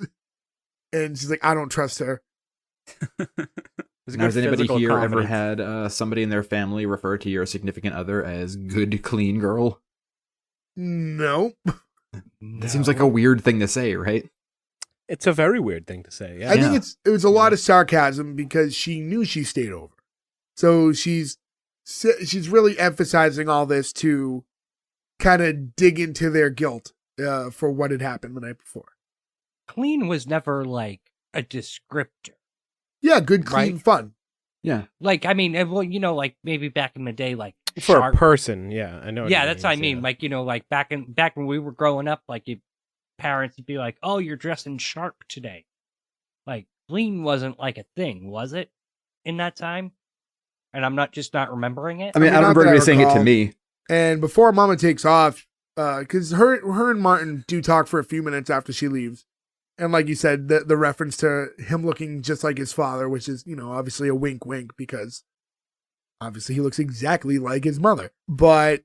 and she's like, I don't trust her. was a Now, good has anybody physical here ever confidence. had somebody in their family refer to your significant other as good, clean girl? No. That seems like a weird thing to say, right? It's a very weird thing to say. Yeah. I think it was a lot of sarcasm because she knew she stayed over. So she's really emphasizing all this to kind of dig into their guilt for what had happened the night before. Clean was never like a descriptor. Yeah, good, clean, Right. fun. Yeah. Like, I mean, well, like maybe back in the day, like For sharp. a person, yeah, I know. What Yeah, it that's what I means, mean. yeah. Like, like back when we were growing up, like your parents would be like, "Oh, you're dressing sharp today." Like, clean wasn't like a thing, was it? In that time, and I'm not remembering it. I mean, I don't not remember that I anybody saying it to recall. me. And before Mama takes off, because her and Martin do talk for a few minutes after she leaves. And like you said, the reference to him looking just like his father, which is, obviously a wink wink because obviously he looks exactly like his mother. But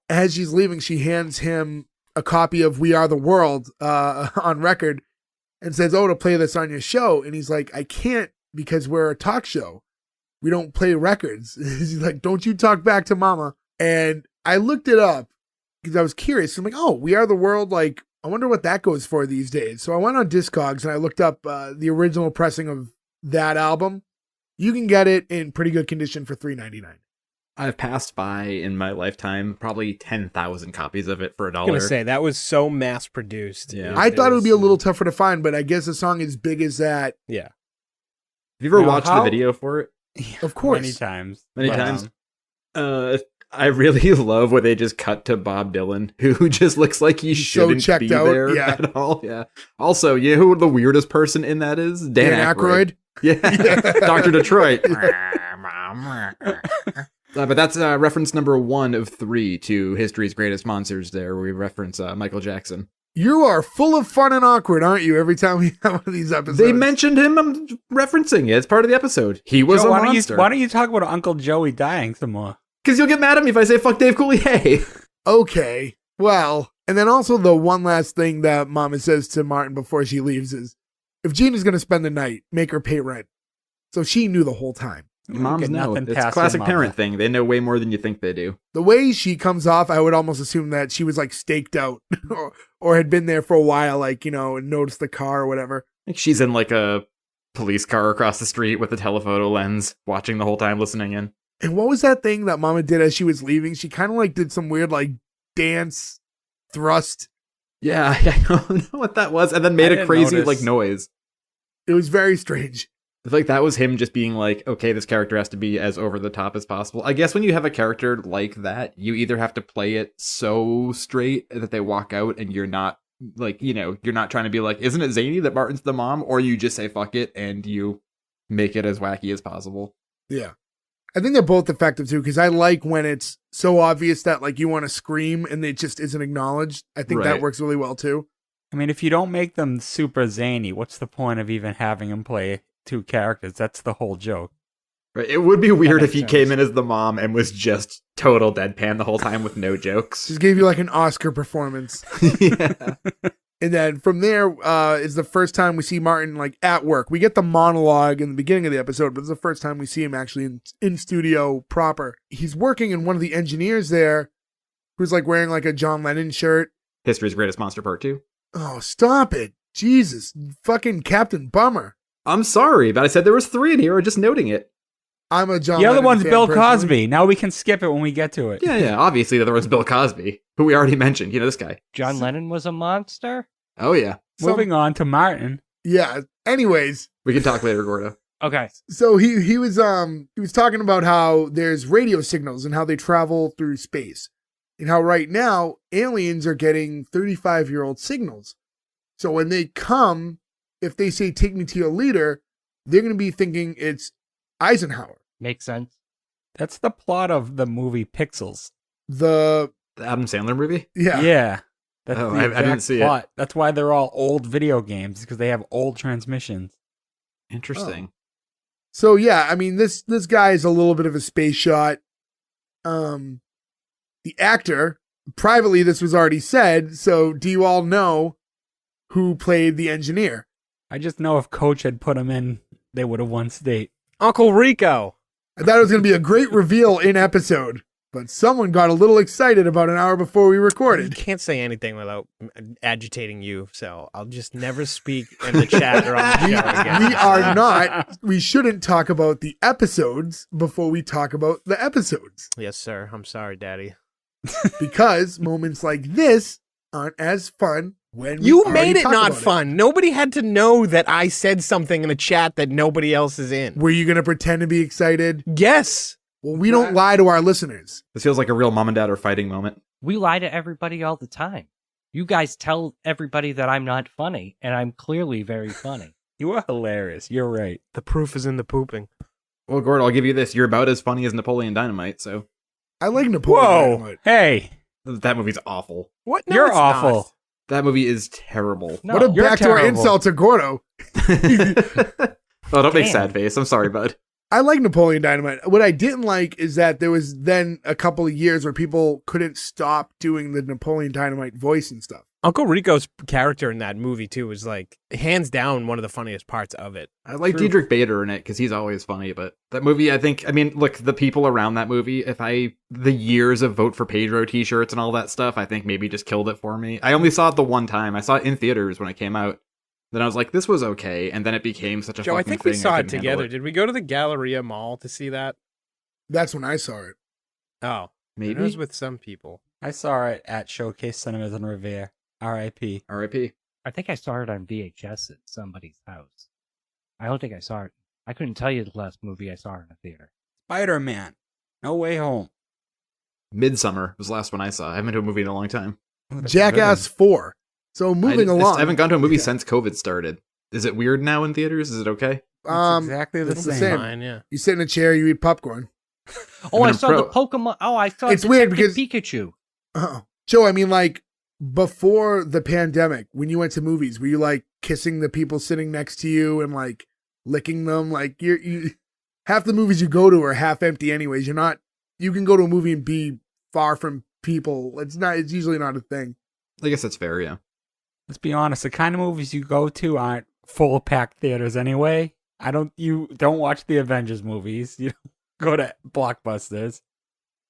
as she's leaving, she hands him a copy of We Are the World on record and says, "Oh, to play this on your show." And he's like, "I can't because we're a talk show. We don't play records." He's like, "Don't you talk back to Mama." And I looked it up because I was curious. I'm like, "Oh, We Are the World, like, I wonder what that goes for these days." So I went on Discogs and I looked up the original pressing of that album. You can get it in pretty good condition for $3.99. I've passed by in my lifetime probably 10,000 copies of it for $1. I was gonna say that was so mass produced. Yeah. I thought it would be a little tougher to find, but I guess a song as big as that, Yeah. Have you ever Now, watched how- the video for it? of course. Many times. Many But, times. I really love where they just cut to Bob Dylan, who just looks like he He's so shouldn't checked be out, there yeah. at all. Yeah. Also, you know who the weirdest person in that is? Dan Aykroyd. Yeah. Yeah. Dr. Detroit. But that's reference number 1 of 3 to History's Greatest Monsters there, where we reference Michael Jackson. You are full of fun and awkward, aren't you? Every time we have one of these episodes. They mentioned him. I'm referencing it. It's part of the episode. He was Joe, a why monster. don't you talk about Uncle Joey dying some more? Because you'll get mad at me if I say fuck Dave Cooley. Hey. Okay, well, and then also the one last thing that Mama says to Martin before she leaves is, if Gina's going to spend the night, make her pay rent. So she knew the whole time. Moms Get know. nothing It's a past classic your mother. parent thing. They know way more than you think they do. The way she comes off, I would almost assume that she was like staked out or had been there for a while, like, and noticed the car or whatever. Like she's in like a police car across the street with a telephoto lens, watching the whole time, listening in. And what was that thing that Mama did as she was leaving? She kind of like did some weird like dance thrust. Yeah, I don't know what that was. And then made I a didn't crazy notice. like noise. It was very strange. I feel like that was him just being like, okay, this character has to be as over the top as possible. I guess when you have a character like that, you either have to play it so straight that they walk out and you're not like, you're not trying to be like, isn't it zany that Martin's the mom? Or you just say fuck it and you make it as wacky as possible. Yeah. I think they're both effective too, because I like when it's so obvious that like you want to scream and it just isn't acknowledged. I think that Right. works really well too. I mean, if you don't make them super zany, what's the point of even having them play 2 characters? That's the whole joke. Right. It would be weird if makes he sense. came in as the mom and was just total deadpan the whole time with no jokes. Just gave you like an Oscar performance. Yeah. And then from there is the first time we see Martin like at work. We get the monologue in the beginning of the episode, but it's the first time we see him actually in studio proper. He's working, and one of the engineers there, who's like wearing like a John Lennon shirt. History's Greatest Monster Part 2. Oh, stop it. Jesus, fucking Captain Bummer. I'm sorry, but I said there was 3 in here. I'm just noting it. I'm a John The other Lennon one's fan Bill personally. Cosby. Now we can skip it when we get to it. Yeah. Obviously, the other one's Bill Cosby, who we already mentioned. This guy. John Lennon was a monster. Oh, yeah. Moving on to Martin. Yeah. Anyways, We can talk later, Gordo. Okay. so he was talking about how there's radio signals and how they travel through space, and how right now aliens are getting 35-year-old signals. So when they come, if they say take me to your leader, they're going to be thinking it's Eisenhower. Makes sense. That's the plot of the movie Pixels. The The Adam Sandler movie? Yeah. That's Oh, the I didn't exact see it. plot. That's why they're all old video games, because they have old transmissions. Interesting. So yeah, I mean this guy is a little bit of a space shot. The actor, privately this was already said, so do you all know who played the engineer? I just know if Coach had put him in, they would have won state. Uncle Rico. I thought it was going to be a great reveal in episode, but someone got a little excited about an hour before we You recorded. can't say anything without agitating you, so I'll just never speak in the chat or on the show again. We are not. We shouldn't talk about the episodes before we talk about the episodes, Yes, sir. I'm sorry, Daddy. because moments like this aren't as fun when You we made already it talk not about fun. Nobody had to know that I said something in a chat that nobody else is in. Were you going to pretend to be excited? Yes. Well, we don't lie to our listeners. This feels like a real mom and dad are fighting moment. We lie to everybody all the time. You guys tell everybody that I'm not funny, and I'm clearly very funny. You are hilarious. You're right. The proof is in the pooping. Well, Gord, I'll give you this. You're about as funny as Napoleon Dynamite, so I like Napoleon Whoa. Dynamite. Hey, that movie's awful. What? No, you're it's awful. not. That movie is terrible. No, What a you're backdoor terrible. insult to Gordo. Oh, don't make Damn. sad face. I'm sorry, bud. I like Napoleon Dynamite. What I didn't like is that there was then a couple of years where people couldn't stop doing the Napoleon Dynamite voice and stuff. Uncle Rico's character in that movie, too, is like, hands down, one of the funniest parts of it. I like True. Diedrich Bader in it because he's always funny, but that movie, I mean, look, the people around that movie, the years of Vote for Pedro t-shirts and all that stuff, I think maybe just killed it for me. I only saw it the one time. I saw it in theaters when it came out. Then I was like, this was okay, and then it became such a Joe, I fucking think thing. we saw it couldn't handle together. Did we go to the Galleria Mall to see that? That's when I saw it. Oh, Maybe. it was with some people. I saw it at Showcase Cinemas in Revere. R.I.P. R.I.P. I think I saw it on VHS at somebody's house. I don't think I saw it. I couldn't tell you the last movie I saw in a theater. Spider-Man. No Way Home. Midsummer was the last one I saw. I haven't been to a movie in a long time. Oh, that's Jackass 4. So moving along. I haven't gone to a movie Yeah. since COVID started. Is it weird now in theaters? Is it okay? good. It's exactly the it's the same. same. Fine, yeah. You sit in a chair, you eat popcorn. Oh, I I'm saw the Pokemon. Oh, I saw It's weird Detective because- Pikachu. Joe, I mean, like, before the pandemic, when you went to movies, were you like kissing the people sitting next to you and like licking them? Like, you half the movies you go to are half empty anyways. You can go to a movie and be far from people. It's usually not a thing. I guess that's fair, yeah. Let's be honest. The kind of movies you go to aren't full packed theaters anyway. You don't watch the Avengers movies. You don't go to blockbusters.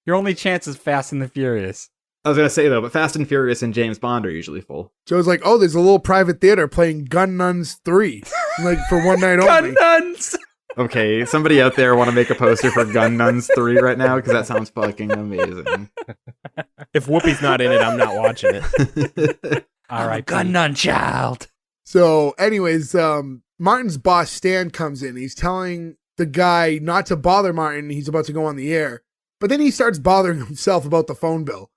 Your only chance is Fast and the Furious. I was going to say, though, but Fast and Furious and James Bond are usually full. Joe's like, oh, there's a little private theater playing Gun Nuns 3, like for one night only. Gun nuns! Okay, somebody out there want to make a poster for Gun Nuns 3 right now? Because that sounds fucking amazing. If Whoopi's not in it, I'm not watching it. All right, Gun nun child. So, anyways, Martin's boss Stan comes in. He's telling the guy not to bother Martin. He's about to go on the air, but then he starts bothering himself about the phone bill.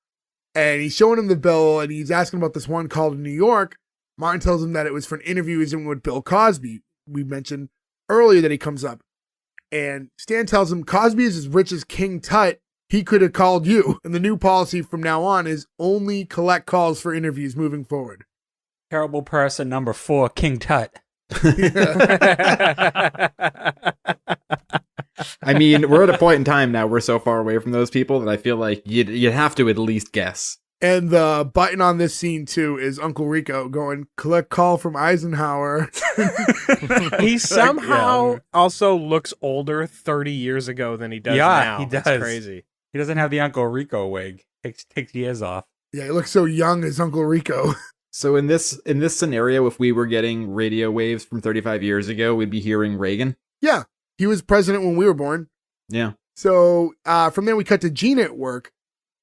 And he's showing him the bill, and he's asking about this one call to New York. Martin tells him that it was for an interview he's doing with Bill Cosby. We mentioned earlier that he comes up. And Stan tells him Cosby is as rich as King Tut. He could have called you. And the new policy from now on is only collect calls for interviews moving forward. Terrible person number 4, King Tut. I mean, we're at a point in time now, we're so far away from those people that I feel like you'd have to at least guess. And the button on this scene, too, is Uncle Rico going, collect call from Eisenhower. He somehow also looks older 30 years ago than he does now. he does. It's crazy. He doesn't have the Uncle Rico wig. Takes years off. Yeah, he looks so young as Uncle Rico. So in this scenario, if we were getting radio waves from 35 years ago, we'd be hearing Reagan. Yeah, he was president when we were born. Yeah. So from there, we cut to Gina at work.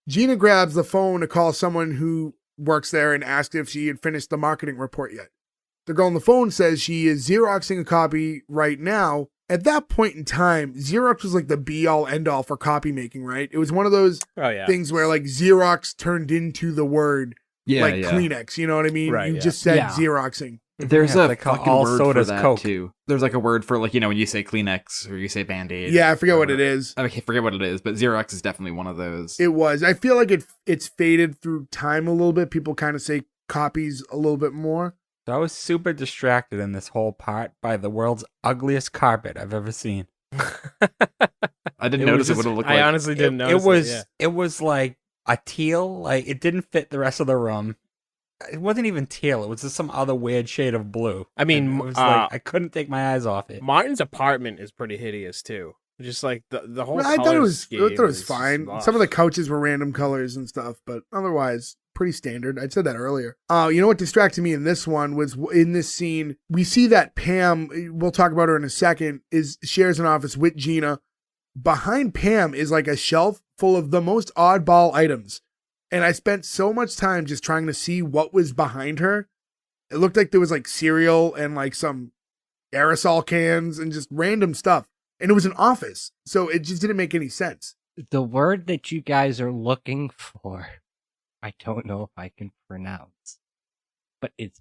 Gina grabs the phone to call someone who works there and asks if she had finished the marketing report yet. The girl on the phone says she is Xeroxing a copy right now. At that point in time, Xerox was like the be-all, end-all for copy making, right? It was one of those Oh, yeah. things where like Xerox turned into the word Kleenex, you know what I mean? Right, You yeah. just said Yeah. Xeroxing. There's Yeah, a they call fucking all word sodas for that, Coke. too. There's like a word for, like, when you say Kleenex or you say Band-Aid. Yeah, I forget what it is. I forget what it is, but Xerox is definitely one of those. It was. I feel like it's faded through time a little bit. People kind of say copies a little bit more. So I was super distracted in this whole part by the world's ugliest carpet I've ever seen. I didn't notice it would have looked like. I honestly didn't notice It was yeah. it was like a teal, like it didn't fit the rest of the room. It wasn't even teal. It was just some other weird shade of blue. I mean, And it was like I couldn't take my eyes off it. Martin's apartment is pretty hideous too. Just like the whole. I thought it was scheme fine. just Some of the couches were random colors and stuff, but otherwise pretty standard. I said that earlier. You know what distracted me in this one was in this scene, we see that Pam, we'll talk about her in a second, shares an office with Gina. Behind Pam is like a shelf full of the most oddball items. And I spent so much time just trying to see what was behind her. It looked like there was like cereal and like some aerosol cans and just random stuff. And it was an office. So it just didn't make any sense. The word that you guys are looking for, I don't know if I can pronounce, but it's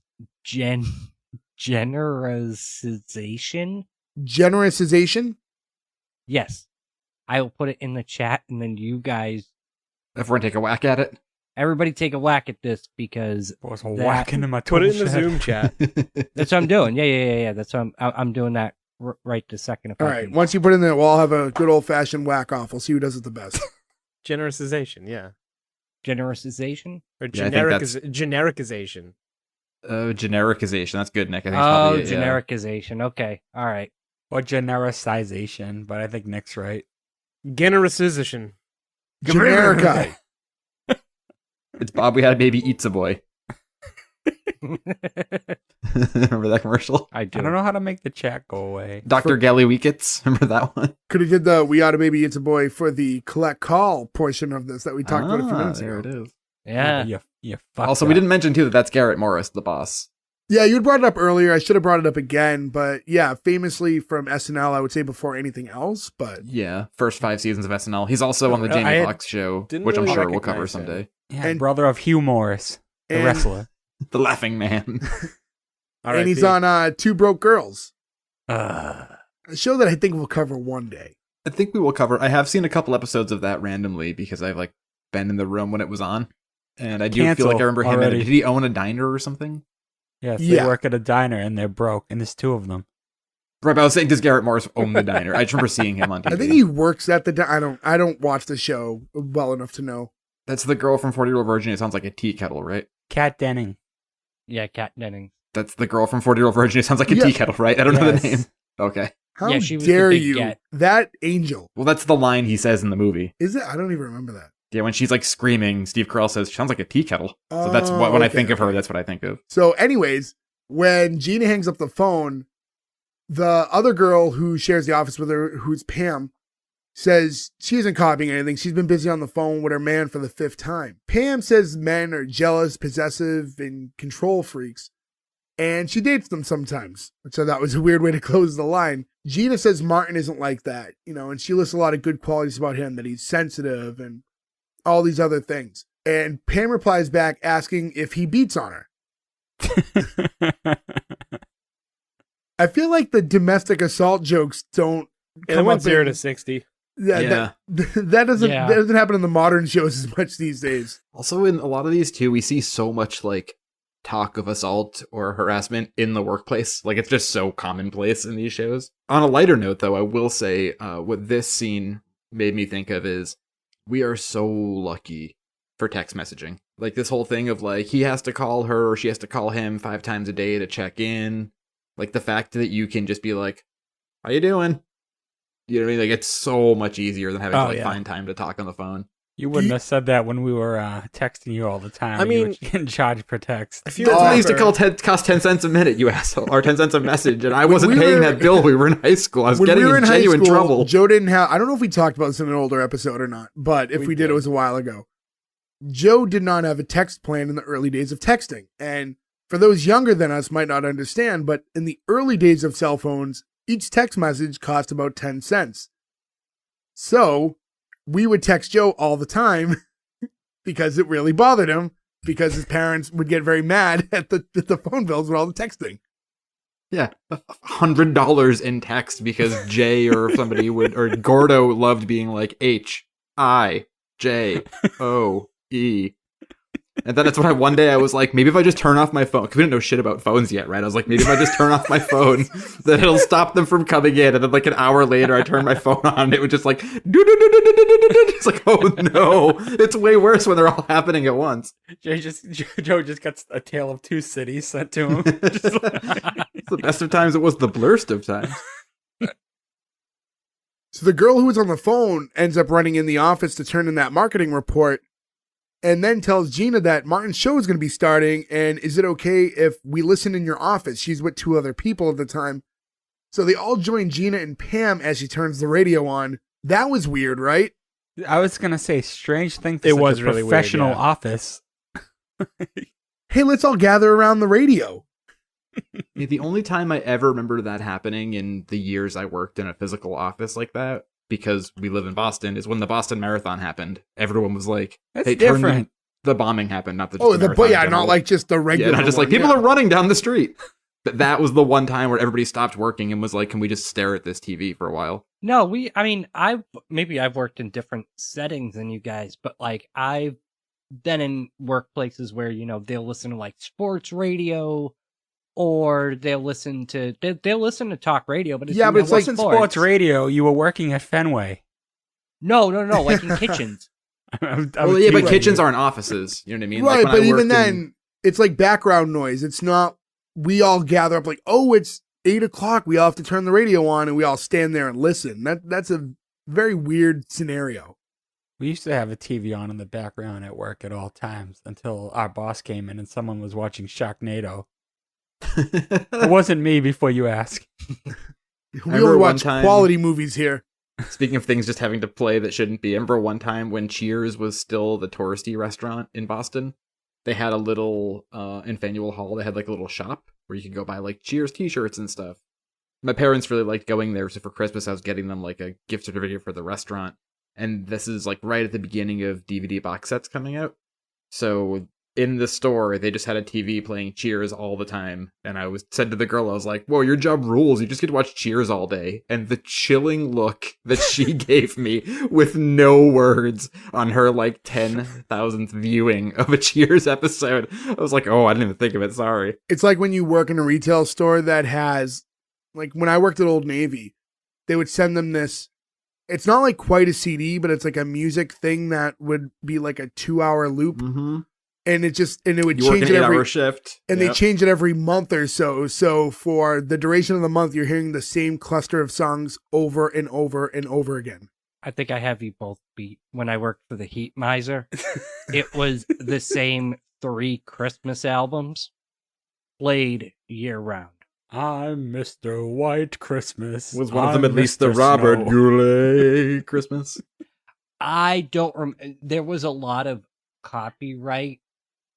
genericization. Genericization? Yes. I will put it in the chat, and then you guys, Everyone take a whack at it. everybody take a whack at this, because Was whacking in my Put it in tool the shed. Zoom chat. that's what I'm doing. Yeah. That's what I'm doing that right this second. If All I right. can. Once you put in there, we'll all have a good old fashioned whack off. We'll see who does it the best. Genericization, yeah, Genericization? or Yeah, I think that's- genericization. Genericization. That's good, Nick. I think it's Oh, probably it, yeah. genericization. Okay. All right. Or genericization, but I think Nick's right. Genericization. Generica. It's Bob. We had a baby eats a boy. Remember that commercial? I do. I don't know how to make the chat go away. Dr. Gelly Weekets. Remember that one? Could have did the We Oughta Baby It's a Boy for the collect call portion of this that we talked about a few minutes there ago. it is. Yeah. You fucked Also, up. we didn't mention too that that's Garrett Morris, the boss. Yeah, you had brought it up earlier. I should have brought it up again, but yeah, famously from SNL, I would say before anything else, but Yeah, first 5 seasons of SNL. He's also on the I Jamie had- Foxx show, didn't which I'm really sure we'll cover recognize him. someday. Yeah, And- brother of Hugh Morris, the and- wrestler. The Laughing Man. and he's on Two Broke Girls, Ugh. a show that I think we'll cover one day. I think we will cover. I have seen a couple episodes of that randomly because I've like been in the room when it was on, and I do feel like I remember him. In it. already. Did he own a diner or something? Yes, Yeah. they work at a diner and they're broke, and there's 2 of them. Right, but I was saying, does Garrett Morris own the diner? I just remember seeing him on TV. I think he works at the. I don't watch the show well enough to know. That's the girl from 40 Year Old Virgin. It sounds like a tea kettle, right? Kat Denning. Yeah, Kat Denning. That's the girl from 40 Year Old Virgin. It sounds like a Yeah. tea kettle, right? I don't know the Yes. name. Okay. How Yeah, she was the dare big you? get. That angel. Well, that's the line he says in the movie. Is it? I don't even remember that. Yeah, when she's like screaming, Steve Carell says, "Sounds like a tea kettle." So that's what when I okay, think of her, okay. that's what I think of. So, anyways, when Gina hangs up the phone, the other girl who shares the office with her, who's Pam, says she isn't copying anything. She's been busy on the phone with her man for the 5th time. Pam says men are jealous, possessive, and control freaks, and she dates them sometimes. So that was a weird way to close the line. Gina says Martin isn't like that, and she lists a lot of good qualities about him, that he's sensitive and all these other things. And Pam replies back asking if he beats on her. I feel like the domestic assault jokes don't It come went up 0 in- to 60. That doesn't Yeah. that doesn't happen in the modern shows as much these days. Also, in a lot of these too, we see so much like talk of assault or harassment in the workplace. Like it's just so commonplace in these shows. On a lighter note, though, I will say what this scene made me think of is we are so lucky for text messaging. Like this whole thing of like he has to call her or she has to call him 5 times a day to check in. Like the fact that you can just be like, "How you doing?" You know what I mean? Like it's so much easier than having to like find time to talk on the phone. You wouldn't have said that when we were texting you all the time. I You mean- were getting charged per text. I feel That's what I used to Offer. call cost 10 cents a minute, you asshole, or 10 cents a message, and I When wasn't we paying were- that bill. We were in high school. I was When getting we were in in high genuine school, trouble. Joe didn't have. I don't know if we talked about this in an older episode or not, but if We we did, did. it was a while ago. Joe did not have a text plan in the early days of texting, and for those younger than us, might not understand, but in the early days of cell phones, each text message cost about 10 cents. So we would text Joe all the time because it really bothered him, because his parents would get very mad at the phone bills with all the texting. Yeah, $100 in text because Jay or somebody would, or Gordo loved being like H-I-J-O-E. And then that's when one day I was like, maybe if I just turn off my phone, because we didn't know shit about phones yet, right? I was like, maybe if I just turn off my phone, then it'll stop them from coming in. And then like an hour later, I turned my phone on and it would just like, it's like, oh no, it's way worse when they're all happening at once. Joe just got a tale of two cities sent to him. It's the best of times, it was the blurst of times. So the girl who was on the phone ends up running in the office to turn in that marketing report and then tells Gina that Martin's show is going to be starting and is it okay if we listen in your office? She's with two other people at the time. So they all join Gina and Pam as she turns the radio on. That was weird, right? I was going to say, strange thing for It such was a really weird, professional yeah. office. Hey, let's all gather around the radio. Yeah, the only time I ever remember that happening in the years I worked in a physical office like that, because we live in Boston, is when the Boston Marathon happened. Everyone was like, That's "Hey, different." the bombing happened, not the But yeah, marathon not like just the regular not just like one, people yeah. are running down the street." But that was the one time where everybody stopped working and was like, "Can we just stare at this TV for a while?" No, I've worked in different settings than you guys, but like I've been in workplaces where, they'll listen to like sports radio or they'll listen to talk radio, but it's, Yeah, but it's like Sports radio, you were working at Fenway. No, like in kitchens. Well, yeah, but kitchens aren't offices. You know what I mean? Right, Like when but I even worked then, it's like background noise. It's not, we all gather up like, oh, it's 8:00. We all have to turn the radio on and we all stand there and listen. That's a very weird scenario. We used to have a TV on in the background at work at all times until our boss came in and someone was watching Sharknado. It wasn't me, before you ask. We remember only one watch time- quality movies here. Speaking of things just having to play that shouldn't be, I remember one time when Cheers was still the touristy restaurant in Boston, they had a little, in Faneuil Hall, they had like a little shop where you could go buy like Cheers t-shirts and stuff. My parents really liked going there, so for Christmas I was getting them like a gift certificate for the restaurant. And this is like right at the beginning of DVD box sets coming out. So in the store, they just had a TV playing Cheers all the time. And I said to the girl, I was like, whoa, your job rules. You just get to watch Cheers all day. And the chilling look that she gave me with no words on her like 10,000th viewing of a Cheers episode. I was like, oh, I didn't even think of it. Sorry. It's like when you work in a retail store that has, like when I worked at Old Navy, they would send them this. It's not like quite a CD, but it's like a music thing that would be like a 2-hour loop. Mm-hmm. And it would You work change an it 8-hour every shift. and they change it every month or so. So for the duration of the month, you're hearing the same cluster of songs over and over and over again. I think I have you both beat. When I worked for the Heat Miser, it was the same 3 Christmas albums played year round. I'm Mr. White Christmas. Was one of them I'm at least the Mr. Robert Snow. Goulet Christmas? I don't there was a lot of copyright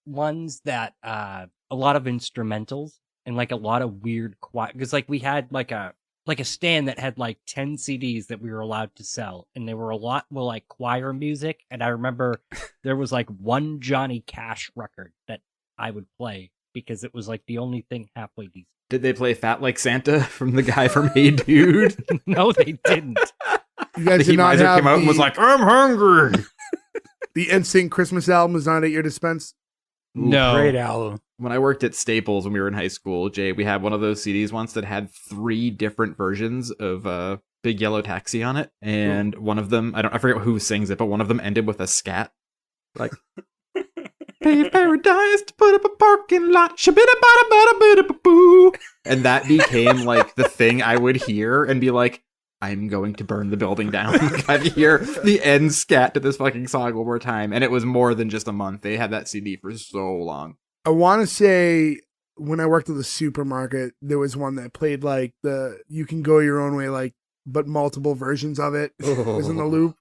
ones that a lot of instrumentals and like a lot of weird quiet, because like we had like a stand that had like 10 CDs that we were allowed to sell, and they were a lot more like choir music. And I remember there was like one Johnny Cash record that I would play because it was like the only thing halfway decent. Did they play Fat Like Santa from the guy from Hey Dude? No, they didn't. You guys The did Heat not Miser have came out and was like, I'm hungry. the NSYNC Christmas album is not at your dispense. No. Great album. When I worked at Staples when we were in high school, Jay, we had one of those CDs once that had 3 different versions of Big Yellow Taxi on it. And one of them, I forget who sings it, but one of them ended with a scat. Like, pave paradise to put up a parking lot. Shabida-bada-bada-bada-boo. And that became like the thing I would hear and be like, I'm going to burn the building down. Like, I'd hear the end scat to this fucking song one more time. And it was more than just a month. They had that CD for so long. I want to say when I worked at the supermarket, there was one that played like You Can Go Your Own Way, like, but multiple versions of it was in the loop.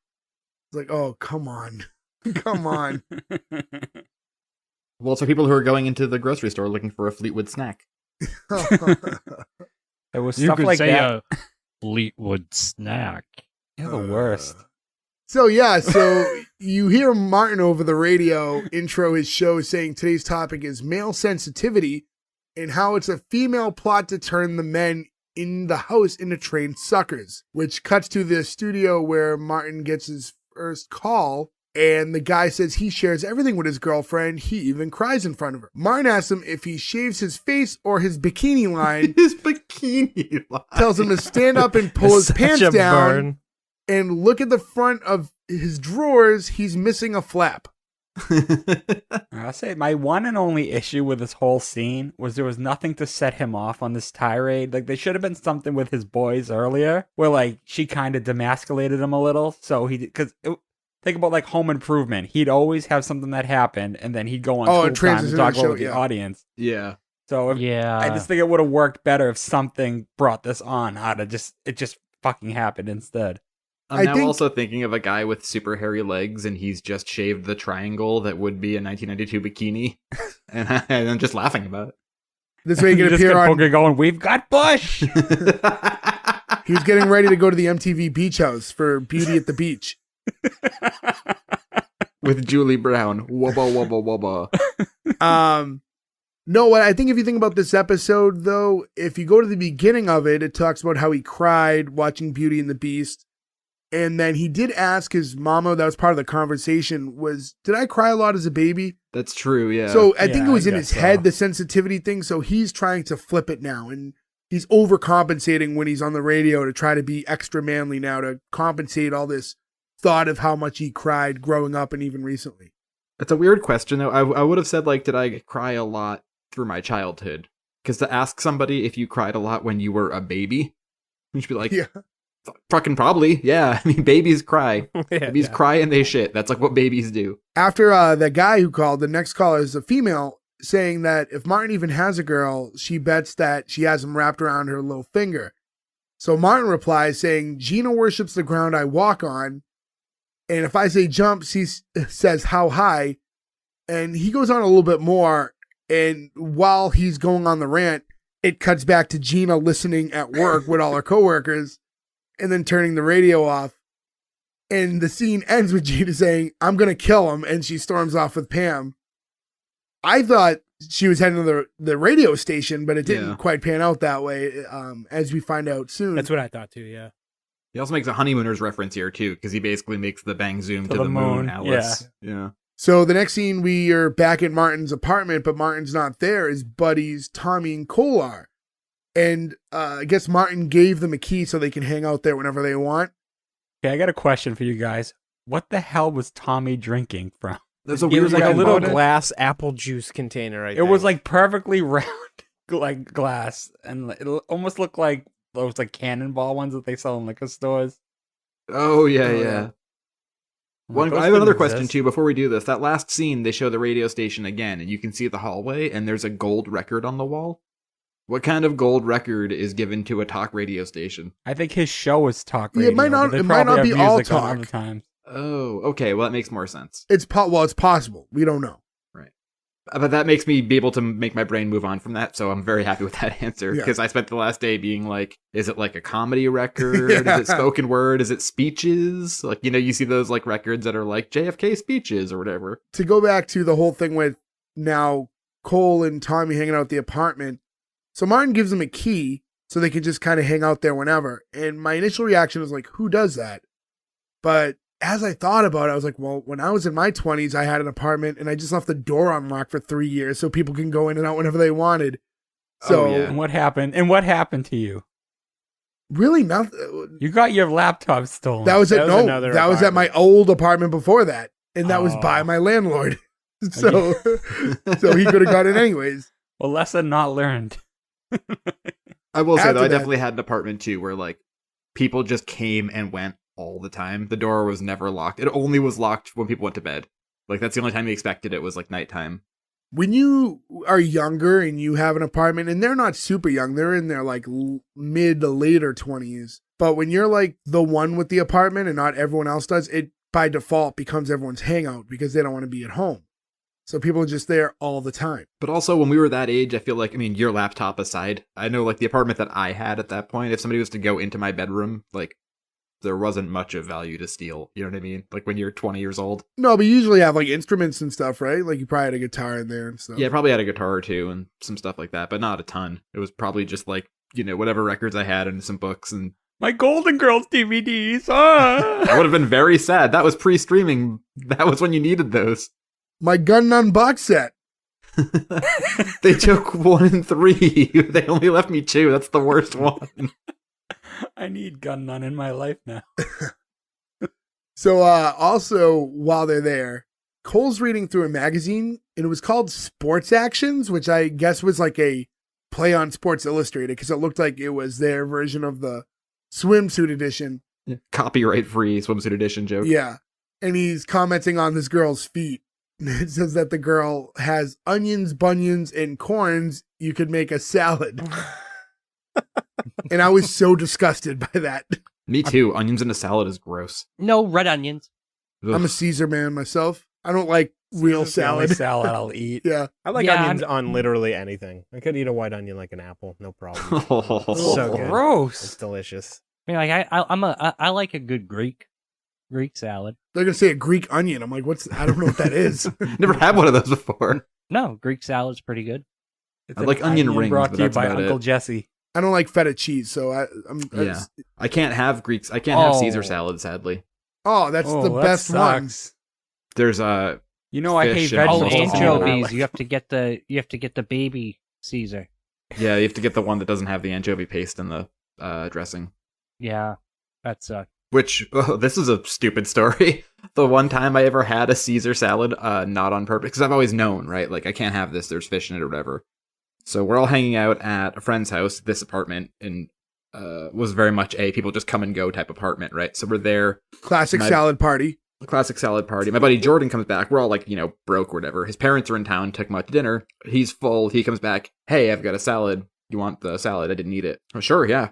It's like, oh, come on. Come on. Well, it's for people who are going into the grocery store looking for a Fleetwood snack. There was stuff like that. a Fleetwood snack. You're the worst. So you hear Martin over the radio intro his show saying today's topic is male sensitivity and how it's a female plot to turn the men in the house into trained suckers, which cuts to the studio where Martin gets his first call And the guy says he shares everything with his girlfriend. He even cries in front of her. Martin asks him if he shaves his face or his bikini line. His bikini line. Tells him to stand up and pull his Such pants a down. burn. And look at the front of his drawers. He's missing a flap. I'll say my one and only issue with this whole scene was there was nothing to set him off on this tirade. Like, there should have been something with his boys earlier where, like, she kind of demasculated him a little. So because think about, like, Home Improvement. He'd always have something that happened, and then he'd go on school time to talk about the audience. Yeah. So I just think it would have worked better if something brought this on out of it just fucking happened instead. I'm now also thinking of a guy with super hairy legs, and he's just shaved the triangle that would be a 1992 bikini, and I'm just laughing about it. This way he could appear on... going, we've got Bush! He was getting ready to go to the MTV Beach House for Beauty at the Beach. With Julie Brown. Wubba, wubba, wubba. No, I think if you think about this episode, though, if you go to the beginning of it, it talks about how he cried watching Beauty and the Beast. And then he did ask his mama, that was part of the conversation, was, did I cry a lot as a baby? That's true, yeah. So I think it was in his head, the sensitivity thing. So he's trying to flip it now. And he's overcompensating when he's on the radio to try to be extra manly now to compensate all this thought of how much he cried growing up and even recently. That's a weird question, though. I would have said, like, did I cry a lot through my childhood? Because to ask somebody if you cried a lot when you were a baby, you should be like... Yeah. Fucking probably, yeah. I mean, babies cry. Babies cry and they shit. That's like what babies do. After the guy who called, the next caller is a female saying that if Martin even has a girl, she bets that she has him wrapped around her little finger. So Martin replies saying, Gina worships the ground I walk on. And if I say jump, she says how high. And he goes on a little bit more. And while he's going on the rant, it cuts back to Gina listening at work with all her coworkers. And then turning the radio off. And the scene ends with Gina saying, I'm going to kill him. And she storms off with Pam. I thought she was heading to the radio station, but it didn't quite pan out that way, as we find out soon. That's what I thought too, yeah. He also makes a Honeymooners reference here, too, because he basically makes the bang zoom to the moon, Alice. Yeah. So the next scene, we are back at Martin's apartment, but Martin's not there. His buddies, Tommy and Cole are. And I guess Martin gave them a key so they can hang out there whenever they want. Okay, I got a question for you guys. What the hell was Tommy drinking from? There's a It weird was like a little about it. glass apple juice container, I think. It was like perfectly round, like glass, and it almost looked like those like cannonball ones that they sell in liquor stores. Oh, yeah. I have another question, too, before we do this. That last scene, they show the radio station again, and you can see the hallway, and there's a gold record on the wall. What kind of gold record is given to a talk radio station? I think his show is talk Yeah, radio. it might not be all talk. Oh, okay. Well, that makes more sense. It's possible. We don't know. Right. But that makes me be able to make my brain move on from that, so I'm very happy with that answer. Because I spent the last day being like, is it like a comedy record? Is it spoken word? Is it speeches? Like, you see those like records that are like JFK speeches or whatever. To go back to the whole thing with now Cole and Tommy hanging out at the apartment, so Martin gives them a key so they can just kind of hang out there whenever. And my initial reaction was like, who does that? But as I thought about it, I was like, well, when I was in my 20s, I had an apartment and I just left the door unlocked for 3 years so people can go in and out whenever they wanted. So, And what happened? And what happened to you? Really nothing. You got your laptop stolen. That was at my old apartment before that. And that was by my landlord. So he could have got in anyways. Well, lesson not learned. I will say, though, I definitely had an apartment, too, where, like, people just came and went all the time. The door was never locked. It only was locked when people went to bed. Like, that's the only time you expected it was, like, nighttime. When you are younger and you have an apartment, and they're not super young, they're in their, like, mid to later 20s. But when you're, like, the one with the apartment and not everyone else does, it, by default, becomes everyone's hangout because they don't want to be at home. So people are just there all the time. But also, when we were that age, I feel like, your laptop aside, I know, like, the apartment that I had at that point, if somebody was to go into my bedroom, like, there wasn't much of value to steal. You know what I mean? Like, when you're 20 years old. No, but you usually have, like, instruments and stuff, right? Like, you probably had a guitar in there and stuff. Yeah, I probably had a guitar or two and some stuff like that, but not a ton. It was probably just, like, whatever records I had and some books and My Golden Girls DVDs. Ah! I would have been very sad. That was pre-streaming. That was when you needed those. My Gun Nun box set. They took 1 and 3. They only left me 2. That's the worst one. I need Gun Nun in my life now. So also, while they're there, Cole's reading through a magazine, and it was called Sports Actions, which I guess was like a play on Sports Illustrated, because it looked like it was their version of the swimsuit edition. Copyright-free swimsuit edition joke. Yeah. And he's commenting on this girl's feet. It says that the girl has onions, bunions, and corns. You could make a salad. And I was so disgusted by that. Me too. Onions in a salad is gross. No, red onions. Ugh. I'm a Caesar man myself. I don't like real It's the only salad. salad I'll eat. Yeah. I like Yeah, onions on literally anything. I could eat a white onion like an apple, no problem. So good. It's Gross. delicious. I mean, like I like a good Greek salad. They're going to say a Greek onion. I'm like, I don't know what that is. Never had one of those before. No, Greek salad's pretty good. It's I like an onion rings, brought but to you that's by about Uncle it. Jesse. I don't like feta cheese, so I'm Yeah. I can't have Greeks. I can't have Caesar Oh. salad, sadly. Oh, that's the that best one. sucks. There's You know I hate Fish and Oh, vegetables. Almost all anchovies. You have to get the baby Caesar. yeah, you have to get the one that doesn't have the anchovy paste in the dressing. Yeah, that sucks. Which, this is a stupid story. The one time I ever had a Caesar salad, not on purpose, because I've always known, right? Like, I can't have this, there's fish in it or whatever. So we're all hanging out at a friend's house, this apartment, and was very much a people just come and go type apartment, right? So we're there, Classic My- salad party. classic salad party. My buddy Jordan comes back. We're all like, broke or whatever. His parents are in town, took him out to dinner. He's full. He comes back. Hey, I've got a salad. You want the salad? I didn't eat it. Oh, sure, yeah.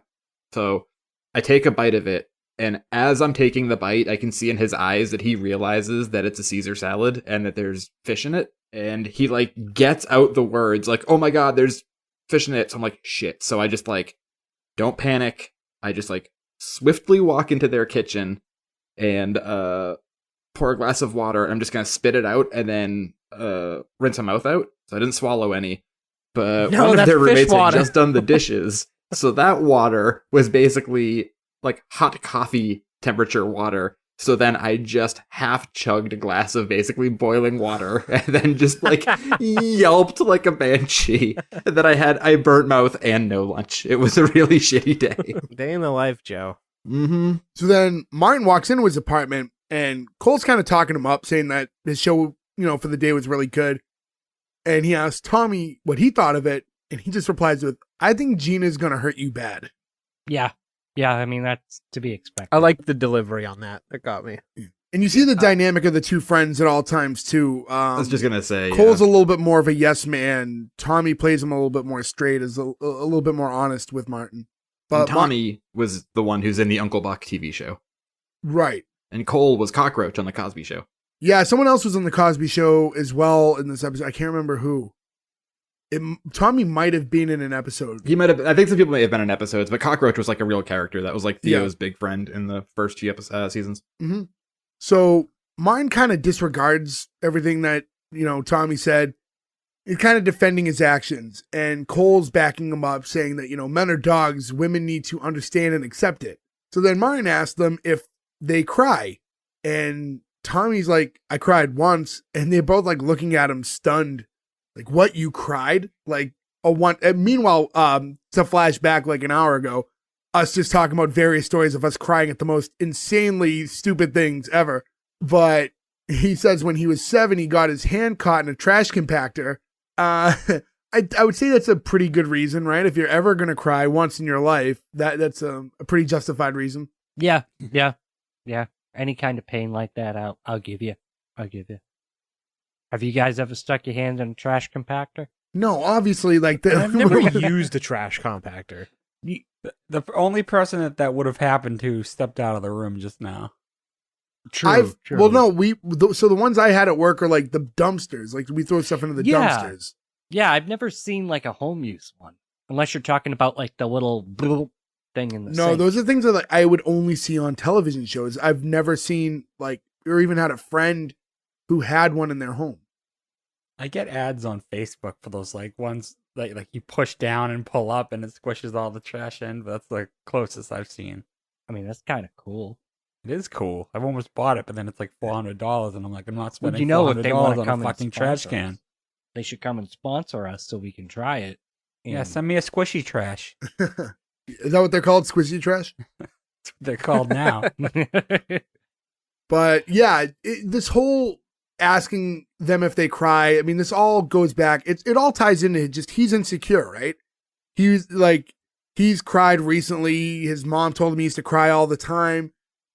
So I take a bite of it. And as I'm taking the bite, I can see in his eyes that he realizes that it's a Caesar salad and that there's fish in it. And he like gets out the words like, oh my God, there's fish in it. So I'm like, shit. So I just like, don't panic. I just like swiftly walk into their kitchen and pour a glass of water. And I'm just going to spit it out and then rinse my mouth out. So I didn't swallow any. But No, one of that's their fish roommates had water. just done the dishes. So that water was basically like hot coffee temperature water. So then I just half chugged a glass of basically boiling water and then just like yelped like a banshee. And then I burnt mouth and no lunch. It was a really shitty day. Day in the life, Joe. Mm-hmm. So then Martin walks into his apartment, and Cole's kind of talking him up, saying that his show, for the day was really good. And he asks Tommy what he thought of it, and he just replies with, I think Gina's going to hurt you bad. Yeah, I mean that's to be expected. I like the delivery on that. That got me. And you see the dynamic of the two friends at all times, too. I was just going to say. Cole's a little bit more of a yes man. Tommy plays him a little bit more straight, is a little bit more honest with Martin. and Tommy was the one who's in the Uncle Buck TV show. Right. And Cole was Cockroach on the Cosby Show. Yeah, someone else was on the Cosby Show as well in this episode. I can't remember who. Tommy might have been in an episode. He might have. I think some people may have been in episodes, but Cockroach was like a real character. That was like Theo's big friend in the first few seasons. Mm-hmm. So Martin kind of disregards everything that, Tommy said. He's kind of defending his actions. And Cole's backing him up, saying that, men are dogs. Women need to understand and accept it. So then Martin asks them if they cry. And Tommy's like, I cried once. And they're both like looking at him stunned. Like, what, you cried? Like, and meanwhile, to flash back like an hour ago, us just talking about various stories of us crying at the most insanely stupid things ever. But he says when he was 7, he got his hand caught in a trash compactor. I would say that's a pretty good reason, right? If you're ever going to cry once in your life, that's a pretty justified reason. Yeah. Any kind of pain like that, I'll give you. Have you guys ever stuck your hand in a trash compactor? No, obviously, like I've never used a trash compactor. The only person that would have happened to stepped out of the room just now. True. Well, no, so the ones I had at work are like the dumpsters. Like we throw stuff into the dumpsters. Yeah, I've never seen like a home use one, unless you're talking about like the little bloop thing in the No, sink. those are things that like I would only see on television shows. I've never seen or even had a friend who had one in their home. I get ads on Facebook for those ones like you push down and pull up and it squishes all the trash in, but that's the closest I've seen. I mean, that's kind of cool. It is cool. I've almost bought it, but then it's like $400, and I'm like, I'm not spending you know, if $400 they want to on come a and fucking trash sponsor can. us, they should come and sponsor us so we can try it. Yeah, And- send me a squishy trash. Is that what they're called? Squishy trash? That's what they're called now. But yeah, this whole asking them if they cry, I mean, this all goes back. It all ties into just he's insecure, right? He's cried recently. His mom told him he used to cry all the time.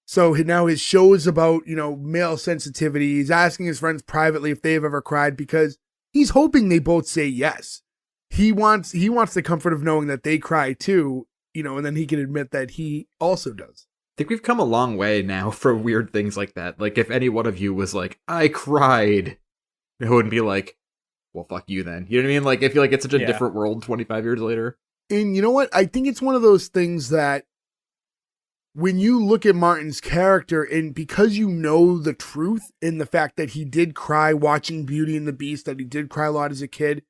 So now his show is about, male sensitivity. He's asking his friends privately if they've ever cried because he's hoping they both say yes. He wants the comfort of knowing that they cry too, and then he can admit that he also does. I think we've come a long way now for weird things like that. Like, if any one of you was like, I cried, it wouldn't be like, well, fuck you then. You know what I mean? Like, I feel like it's such a different world 25 years later. And you know what? I think it's one of those things that when you look at Martin's character, and because you know the truth in the fact that he did cry watching Beauty and the Beast, that he did cry a lot as a kid,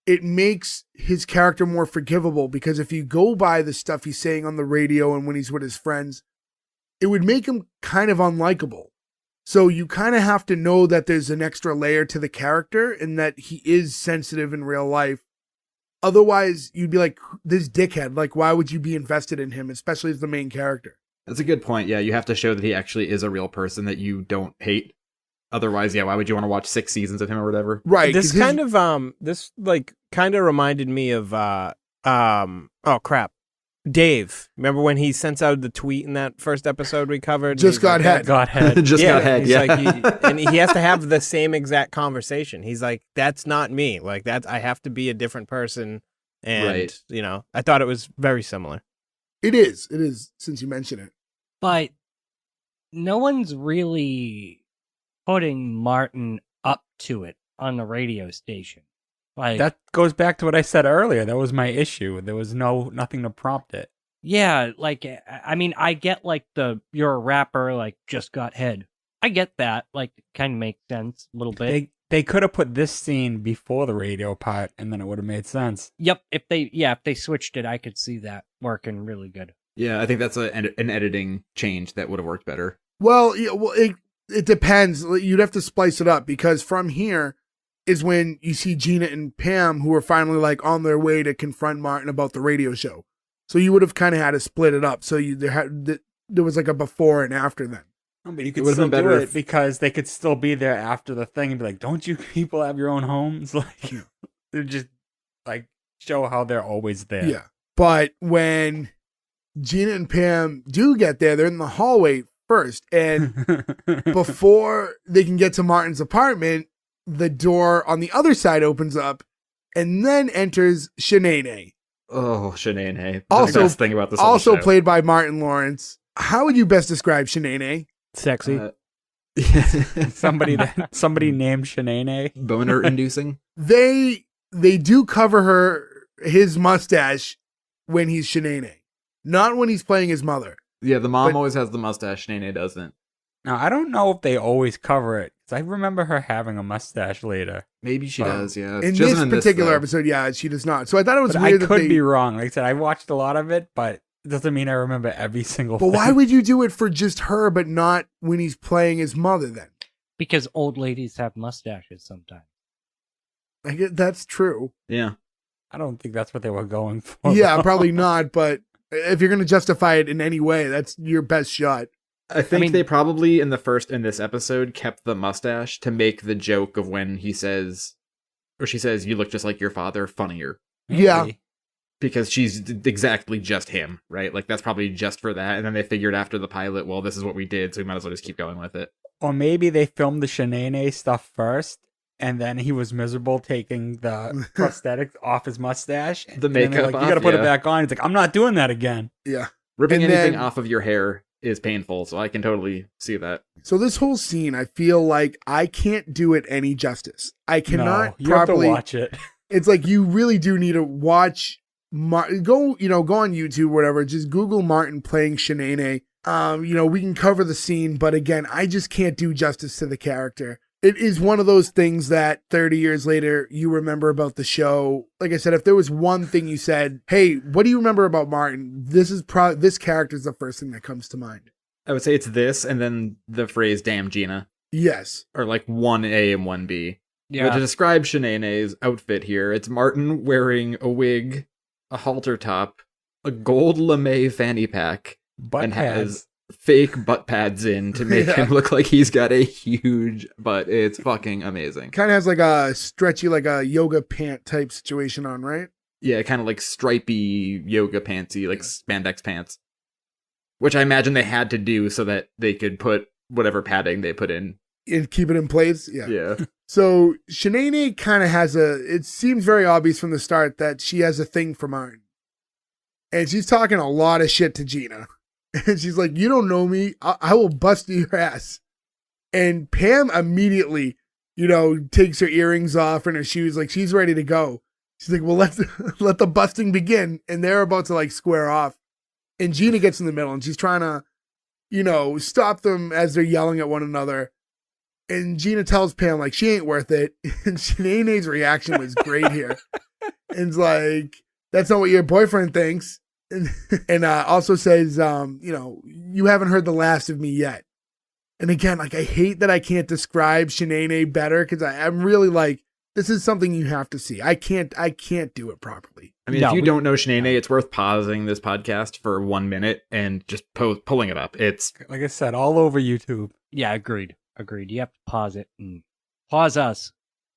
it makes his character more forgivable, because if you go by the stuff he's saying on the radio and when he's with his friends, it would make him kind of unlikable. So you kind of have to know that there's an extra layer to the character and that he is sensitive in real life. Otherwise, you'd be like, this dickhead, like, why would you be invested in him, especially as the main character? That's a good point. Yeah, you have to show that he actually is a real person that you don't hate. Otherwise, yeah, why would you want to watch 6 seasons of him or whatever? Right. This kind of reminded me of oh crap. Dave. Remember when he sent out the tweet in that first episode we covered? Just got head. Got head. Just got head, he's yeah. like, and he has to have the same exact conversation. He's like, that's not me. Like, I have to be a different person. And, Right. I thought it was very similar. It is, since you mention it. But no one's really putting Martin up to it on the radio station. Like, That goes back to what I said earlier. That was my issue. There was nothing to prompt it. yeah, like, I mean, I get, like, you're a rapper, like, just got head. I get that. Like, it kind of makes sense a little bit. They could have put this scene before the radio part, and then it would have made sense. Yep, if they switched it, I could see that working really good. Yeah, I think that's an editing change that would have worked better. Well, it depends. You'd have to splice it up, because from here is when you see Gina and Pam, who are finally like on their way to confront Martin about the radio show. So you would have kind of had to split it up. So there was like a before and after then. No, but you could would've still been do better it because they could still be there after the thing and be like, don't you people have your own homes? Like, they're just like show how they're always there. Yeah. But when Gina and Pam do get there, they're in the hallway first. And before they can get to Martin's apartment, the door on the other side opens up, and then enters Sheneneh. Oh, Sheneyay. Also- The best thing about this whole Also show. played by Martin Lawrence. How would you best describe Sheneneh? Sexy. somebody named Sheneneh. Boner inducing. They do cover his mustache when he's Sheneneh, not when he's playing his mother. Yeah, the mom But- always has the mustache. Sheneneh doesn't. Now, I don't know if they always cover it, because I remember her having a mustache later. Maybe she does, yeah. In She this doesn't particular though. episode, yeah, she does not. So I thought it was But I weird that could they. be wrong. Like I said, I watched a lot of it, but it doesn't mean I remember every single But thing. why would you do it for just her, but not when he's playing his mother? Then Because old ladies have mustaches sometimes. I guess that's true. Yeah. I don't think that's what they were going for. Yeah, though. probably not. But if you're going to justify it in any way, that's your best shot. I think mean- they probably in this episode kept the mustache to make the joke of when he says, or she says, you look just like your father, funnier. Maybe. Yeah. Because she's exactly just him, right? Like, that's probably just for that. And then they figured after the pilot, well, this is what we did, so we might as well just keep going with it. Or maybe they filmed the Sheneneh stuff first, and then he was miserable taking the prosthetics off his mustache. The And then they're makeup like, off, you gotta put yeah. it back on. He's like, I'm not doing that again. Yeah. Ripping And anything then- off of your hair is painful, so I can totally see that. So this whole scene, I feel like I can't do it any justice. I cannot no, you have to properly. watch it. It's like you really do need to watch. Go on YouTube, or whatever. Just Google Martin playing Sheneneh. We can cover the scene, but again, I just can't do justice to the character. it is one of those things that 30 years later you remember about the show. Like I said, if there was one thing you said, hey, what do you remember about Martin? This character is the first thing that comes to mind. I would say it's this, and then the phrase "Damn Gina," Yes. or like 1A and 1B. Yeah. But to describe Sheneneh's outfit here, it's Martin wearing a wig, a halter top, a gold lame fanny pack, Butt and pads. has fake butt pads in to make him look like he's got a huge butt. It's fucking amazing. Kind of has like a stretchy, like a yoga pant type situation on, right? Yeah, kind of like stripy yoga pantsy, like spandex pants. Which I imagine they had to do so that they could put whatever padding they put in. And keep it in place. Yeah. Yeah. So Sheneneh kind of it seems very obvious from the start that she has a thing for Martin. And she's talking a lot of shit to Gina. And she's like, you don't know me. I will bust your ass. And Pam immediately, takes her earrings off and her shoes. Like, she's ready to go. She's like, well, let the busting begin. And they're about to like square off. And Gina gets in the middle and she's trying to, stop them as they're yelling at one another. And Gina tells Pam, like, she ain't worth it. And Sheneneh's reaction was great here. And it's like, that's not what your boyfriend thinks. And also says, you haven't heard the last of me yet. And again, like, I hate that I can't describe Sheneneh better because I'm really like, this is something you have to see. I can't do it properly. I mean, if you don't know Sheneneh, it's worth pausing this podcast for 1 minute and just pulling it up. It's, Like I said, all over YouTube. Yeah, agreed. You have to pause it and pause us,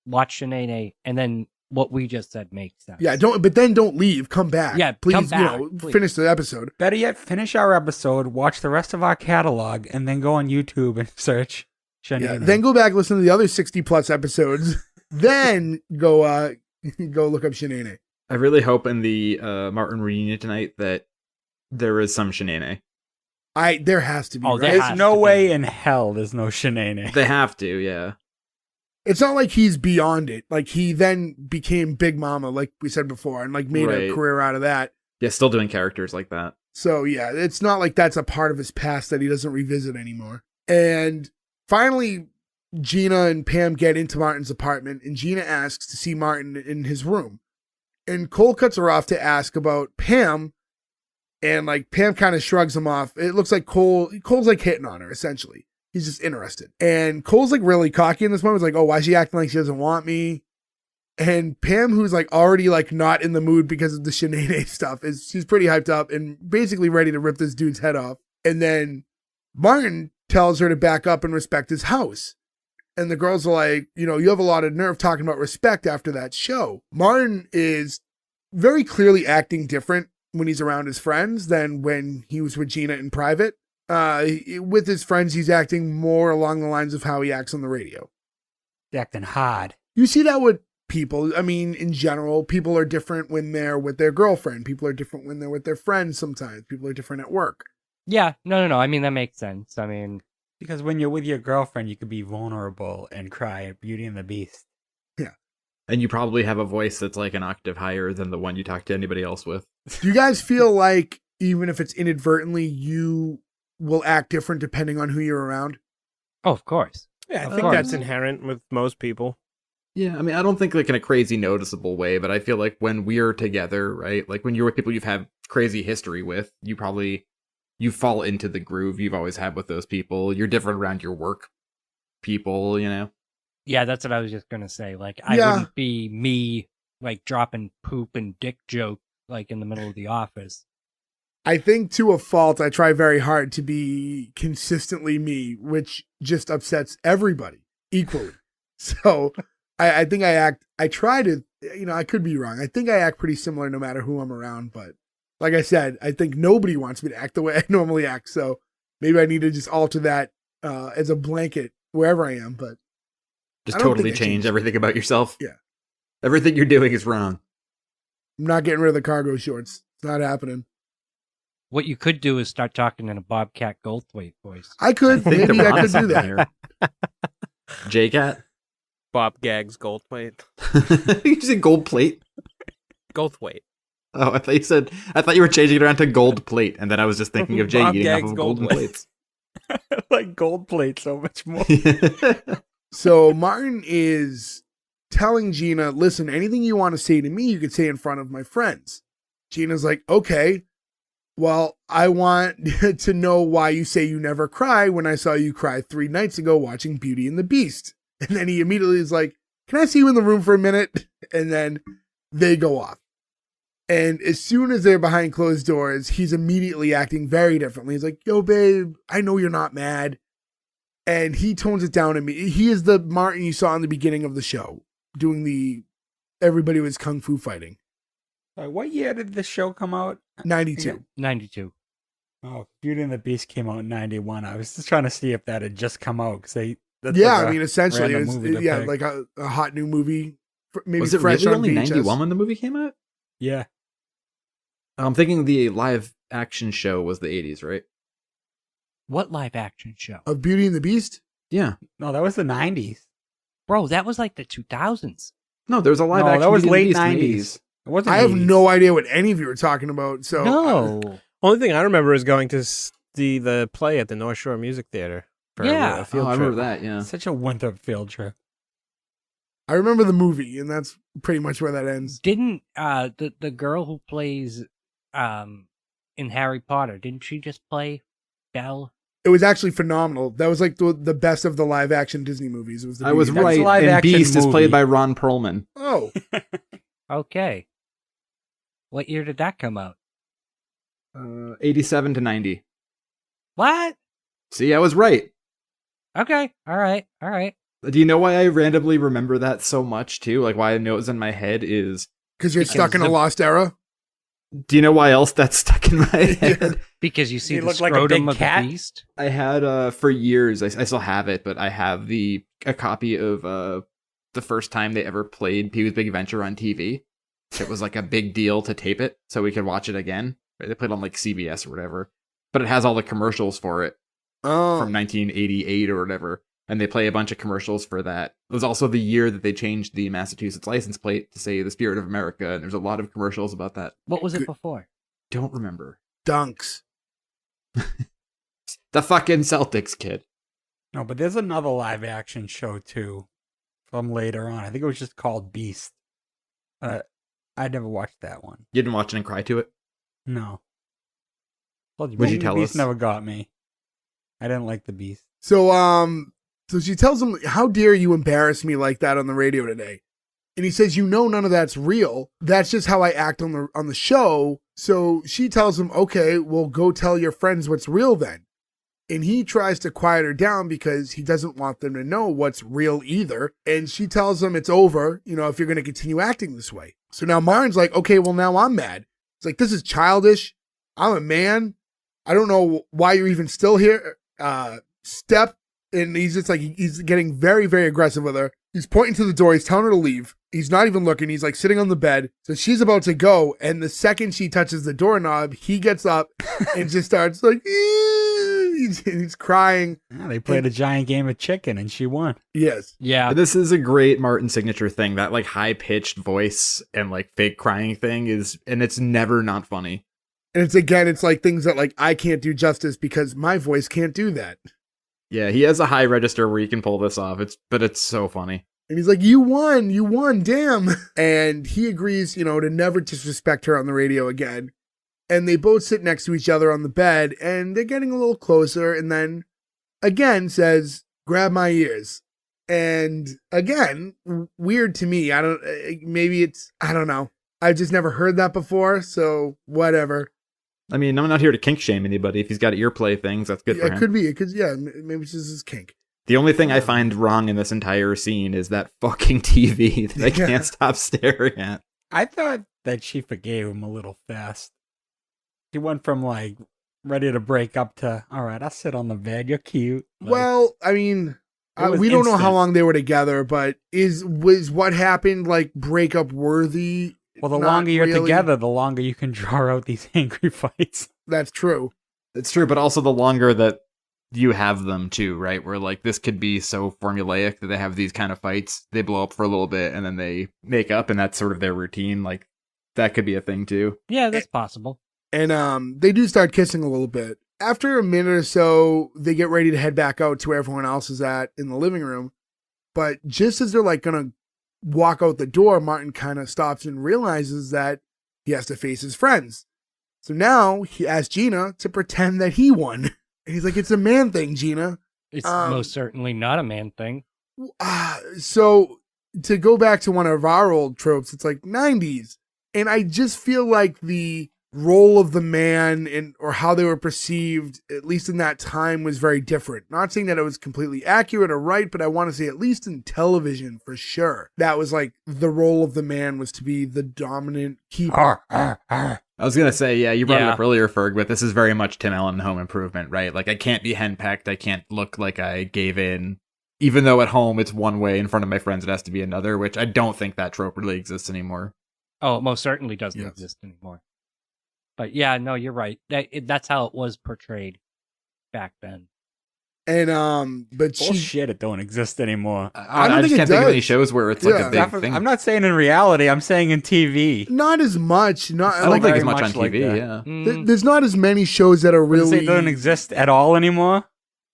watch Sheneneh, and then what we just said makes sense. Yeah, don't leave. Come back. Yeah, please, come back, please. Finish the episode. Better yet, finish our episode, watch the rest of our catalog, and then go on YouTube and search Sheneneh. Yeah, then go back, listen to the other 60 plus episodes. Then go look up Sheneneh. I really hope in the Martin reunion tonight that there is some Sheneneh. There has to be. Oh, right? there has There's no to way be. in hell there's no Sheneneh. They have to, yeah. It's not like he's beyond it. Like, he then became Big Mama, like we said before, and like made a Right. career out of that. Yeah, still doing characters like that. So yeah, it's not like that's a part of his past that he doesn't revisit anymore. And finally, Gina and Pam get into Martin's apartment, and Gina asks to see Martin in his room. And Cole cuts her off to ask about Pam, and like Pam kind of shrugs him off. It looks like Cole's like hitting on her, essentially. He's just interested. And Cole's like really cocky in this moment. He's like, oh, why is she acting like she doesn't want me? And Pam, who's like already like not in the mood because of the Sheneneh stuff, she's pretty hyped up and basically ready to rip this dude's head off. And then Martin tells her to back up and respect his house. And the girls are like, you have a lot of nerve talking about respect after that show. Martin is very clearly acting different when he's around his friends than when he was with Gina in private. With his friends, he's acting more along the lines of how he acts on the radio. Acting hard. You see that with people. I mean, in general, people are different when they're with their girlfriend. People are different when they're with their friends sometimes. People are different at work. Yeah, no. I mean, that makes sense. I mean, Because when you're with your girlfriend, you could be vulnerable and cry at Beauty and the Beast. Yeah. And you probably have a voice that's like an octave higher than the one you talk to anybody else with. Do you guys feel like even if it's inadvertently, you will act different depending on who you're around? oh, of course. Yeah, I Of think course. that's inherent with most people. Yeah, I mean, I don't think like in a crazy noticeable way, but I feel like when we're together, right? Like when you're with people you've had crazy history with, you fall into the groove you've always had with those people. You're different around your work people, Yeah, that's what I was just gonna say. Like, I Yeah. wouldn't be me, like, dropping poop and dick jokes, like, in the middle of the office. I think to a fault, I try very hard to be consistently me, which just upsets everybody equally. So I think I try to, I could be wrong. I think I act pretty similar no matter who I'm around. But like I said, I think nobody wants me to act the way I normally act. So maybe I need to just alter that as a blanket wherever I am. But Just I don't totally think I change changed. everything about yourself. Yeah. Everything you're doing is wrong. I'm not getting rid of the cargo shorts. It's not happening. What you could do is start talking in a Bobcat Goldthwait voice. I could. think Maybe they're I onto could do something that. here. J-Cat? Bob Gags Goldthwait. You say gold plate? Goldthwait. Oh, I thought you were changing it around to gold plate, and then I was just thinking of Jay Bob eating off Gags of gold golden plate. plates. Like gold plate so much more. So Martin is telling Gina, listen, anything you want to say to me, you could say in front of my friends. Gina's like, okay, well, I want to know why you say you never cry when I saw you cry 3 nights ago watching Beauty and the Beast. And then he immediately is like, can I see you in the room for a minute? And then they go off. And as soon as they're behind closed doors, he's immediately acting very differently. He's like, yo, babe, I know you're not mad. And he tones it down to me. He is the Martin you saw in the beginning of the show, doing everybody was kung fu fighting. What year did this show come out? 92. 92. Oh, Beauty and the Beast came out in 91. I was just trying to see if that had just come out. That's Yeah, like I mean, essentially, random movie to pick. like a hot new movie. Maybe Was it fresh really on only VHS. 91 when the movie came out? Yeah. I'm thinking the live action show was the 80s, right? What live action show? Of Beauty and the Beast? Yeah. No, that was the 90s. Bro, that was like the 2000s. No, there was a live action. that was Beauty and late the 90s. Beast It wasn't I have 80s. no idea what any of you are talking about. So No. Only thing I remember is going to see the play at the North Shore Music Theater. For Yeah. a field I trip. remember that, yeah. Such a winter field trip. I remember the movie, and that's pretty much where that ends. Didn't the girl who plays in Harry Potter, didn't she just play Belle? It was actually phenomenal. That was like the best of the live action Disney movies. It was the I was Beauty and the That's right, a live and action Beast is movie. played by Ron Perlman. Beast. Oh, Okay. What year did that come out? 87 to 90. What? See, I was right. Okay. All right. Do you know why I randomly remember that so much, too? Like, why I know it was in my head is... because you're Because stuck in a the- lost era? Do you know why else that's stuck in my head? Yeah. Because you see You the look like a scrotum big of cat. the beast. I had, for years, I still have it, but I have a copy of the first time they ever played Pee-wee's Big Adventure on TV. It was like a big deal to tape it so we could watch it again. Right? They played on like CBS or whatever. But it has all the commercials for it Oh, from 1988 or whatever. And they play a bunch of commercials for that. It was also the year that they changed the Massachusetts license plate to say the Spirit of America. And there's a lot of commercials about that. What was it Good. before? Don't remember. dunks. The fucking Celtics, kid. No, but there's another live action show too from later on. I think it was just called Beast. I never watched that one. You didn't watch it and cry to it? No. Told Would you Beauty and tell the Beast us? never got me. I didn't like the Beast. So she tells him, how dare you embarrass me like that on the radio today? And he says, you know, none of that's real. That's just how I act on the show. So she tells him, okay, well, go tell your friends what's real then. And he tries to quiet her down because he doesn't want them to know what's real either. And she tells him it's over, you know, if you're going to continue acting this way. So now Martin's like, okay, well, now I'm mad. It's like, this is childish. I'm a man. I don't know why you're even still here. Step. And he's just like, he's getting very, very aggressive with her. He's pointing to the door. He's telling her to leave. He's not even looking. He's like sitting on the bed. So she's about to go. And the second she touches the doorknob, he gets up and just starts like, he's crying. Yeah, they played a giant game of chicken and she won. Yes. Yeah. This is a great Martin signature thing. That like high pitched voice and like fake crying thing and it's never not funny. And it's like things that like I can't do justice because my voice can't do that. Yeah, he has a high register where he can pull this off. But it's so funny. And he's like, you won, damn. And he agrees, you know, to never disrespect her on the radio again. And they both sit next to each other on the bed and they're getting a little closer. And then again says, grab my ears. And again, weird to me. I don't know. I've just never heard that before. So whatever. I mean, I'm not here to kink shame anybody. If he's got ear play things, that's good for him. It could be. It could, yeah, maybe it's just his kink. The only thing I find wrong in this entire scene is that fucking TV that I Yeah. can't stop staring at. I thought that she forgave him a little fast. He went from like ready to break up to, all right, I'll sit on the bed. You're cute. Like, Well, I mean, It was we don't know how instant. long they were together, but was what happened like breakup worthy? well, the Not longer you're really. together, the longer you can draw out these angry fights. That's true. It's true, but also the longer that you have them too, right? Where like this could be so formulaic that they have these kind of fights, they blow up for a little bit and then they make up and that's sort of their routine. Like that could be a thing too. Yeah, that's possible. And they do start kissing a little bit. After a minute or so, they get ready to head back out to where everyone else is at in the living room. But just as they're like going to walk out the door, Martin kind of stops and realizes that he has to face his friends. So now he asks Gina to pretend that he won. And he's like, it's a man thing, Gina. It's most certainly not a man thing. So to go back to one of our old tropes, it's like 90s. And I just feel like the role of the man and or how they were perceived, at least in that time, was very different. Not saying that it was completely accurate or right, but I want to say at least in television for sure, that was like the role of the man was to be the dominant keeper. I was going to say, yeah, you brought it up earlier, Ferg, but this is very much Tim Allen Home Improvement, right? Like, I can't be henpecked. I can't look like I gave in. Even though at home it's one way, in front of my friends it has to be another, which I don't think that trope really exists anymore. Oh, it most certainly doesn't exist anymore. But yeah, no, you're right. That's how it was portrayed back then. And but bullshit, it don't exist anymore. I don't I think just it can't think of does. any shows where it's like a big thing. I'm not saying in reality. I'm saying in TV. not as much. Not I don't like think as very much on much like TV. that. Yeah. there's not as many shows that are Does it say really. it doesn't exist at all anymore?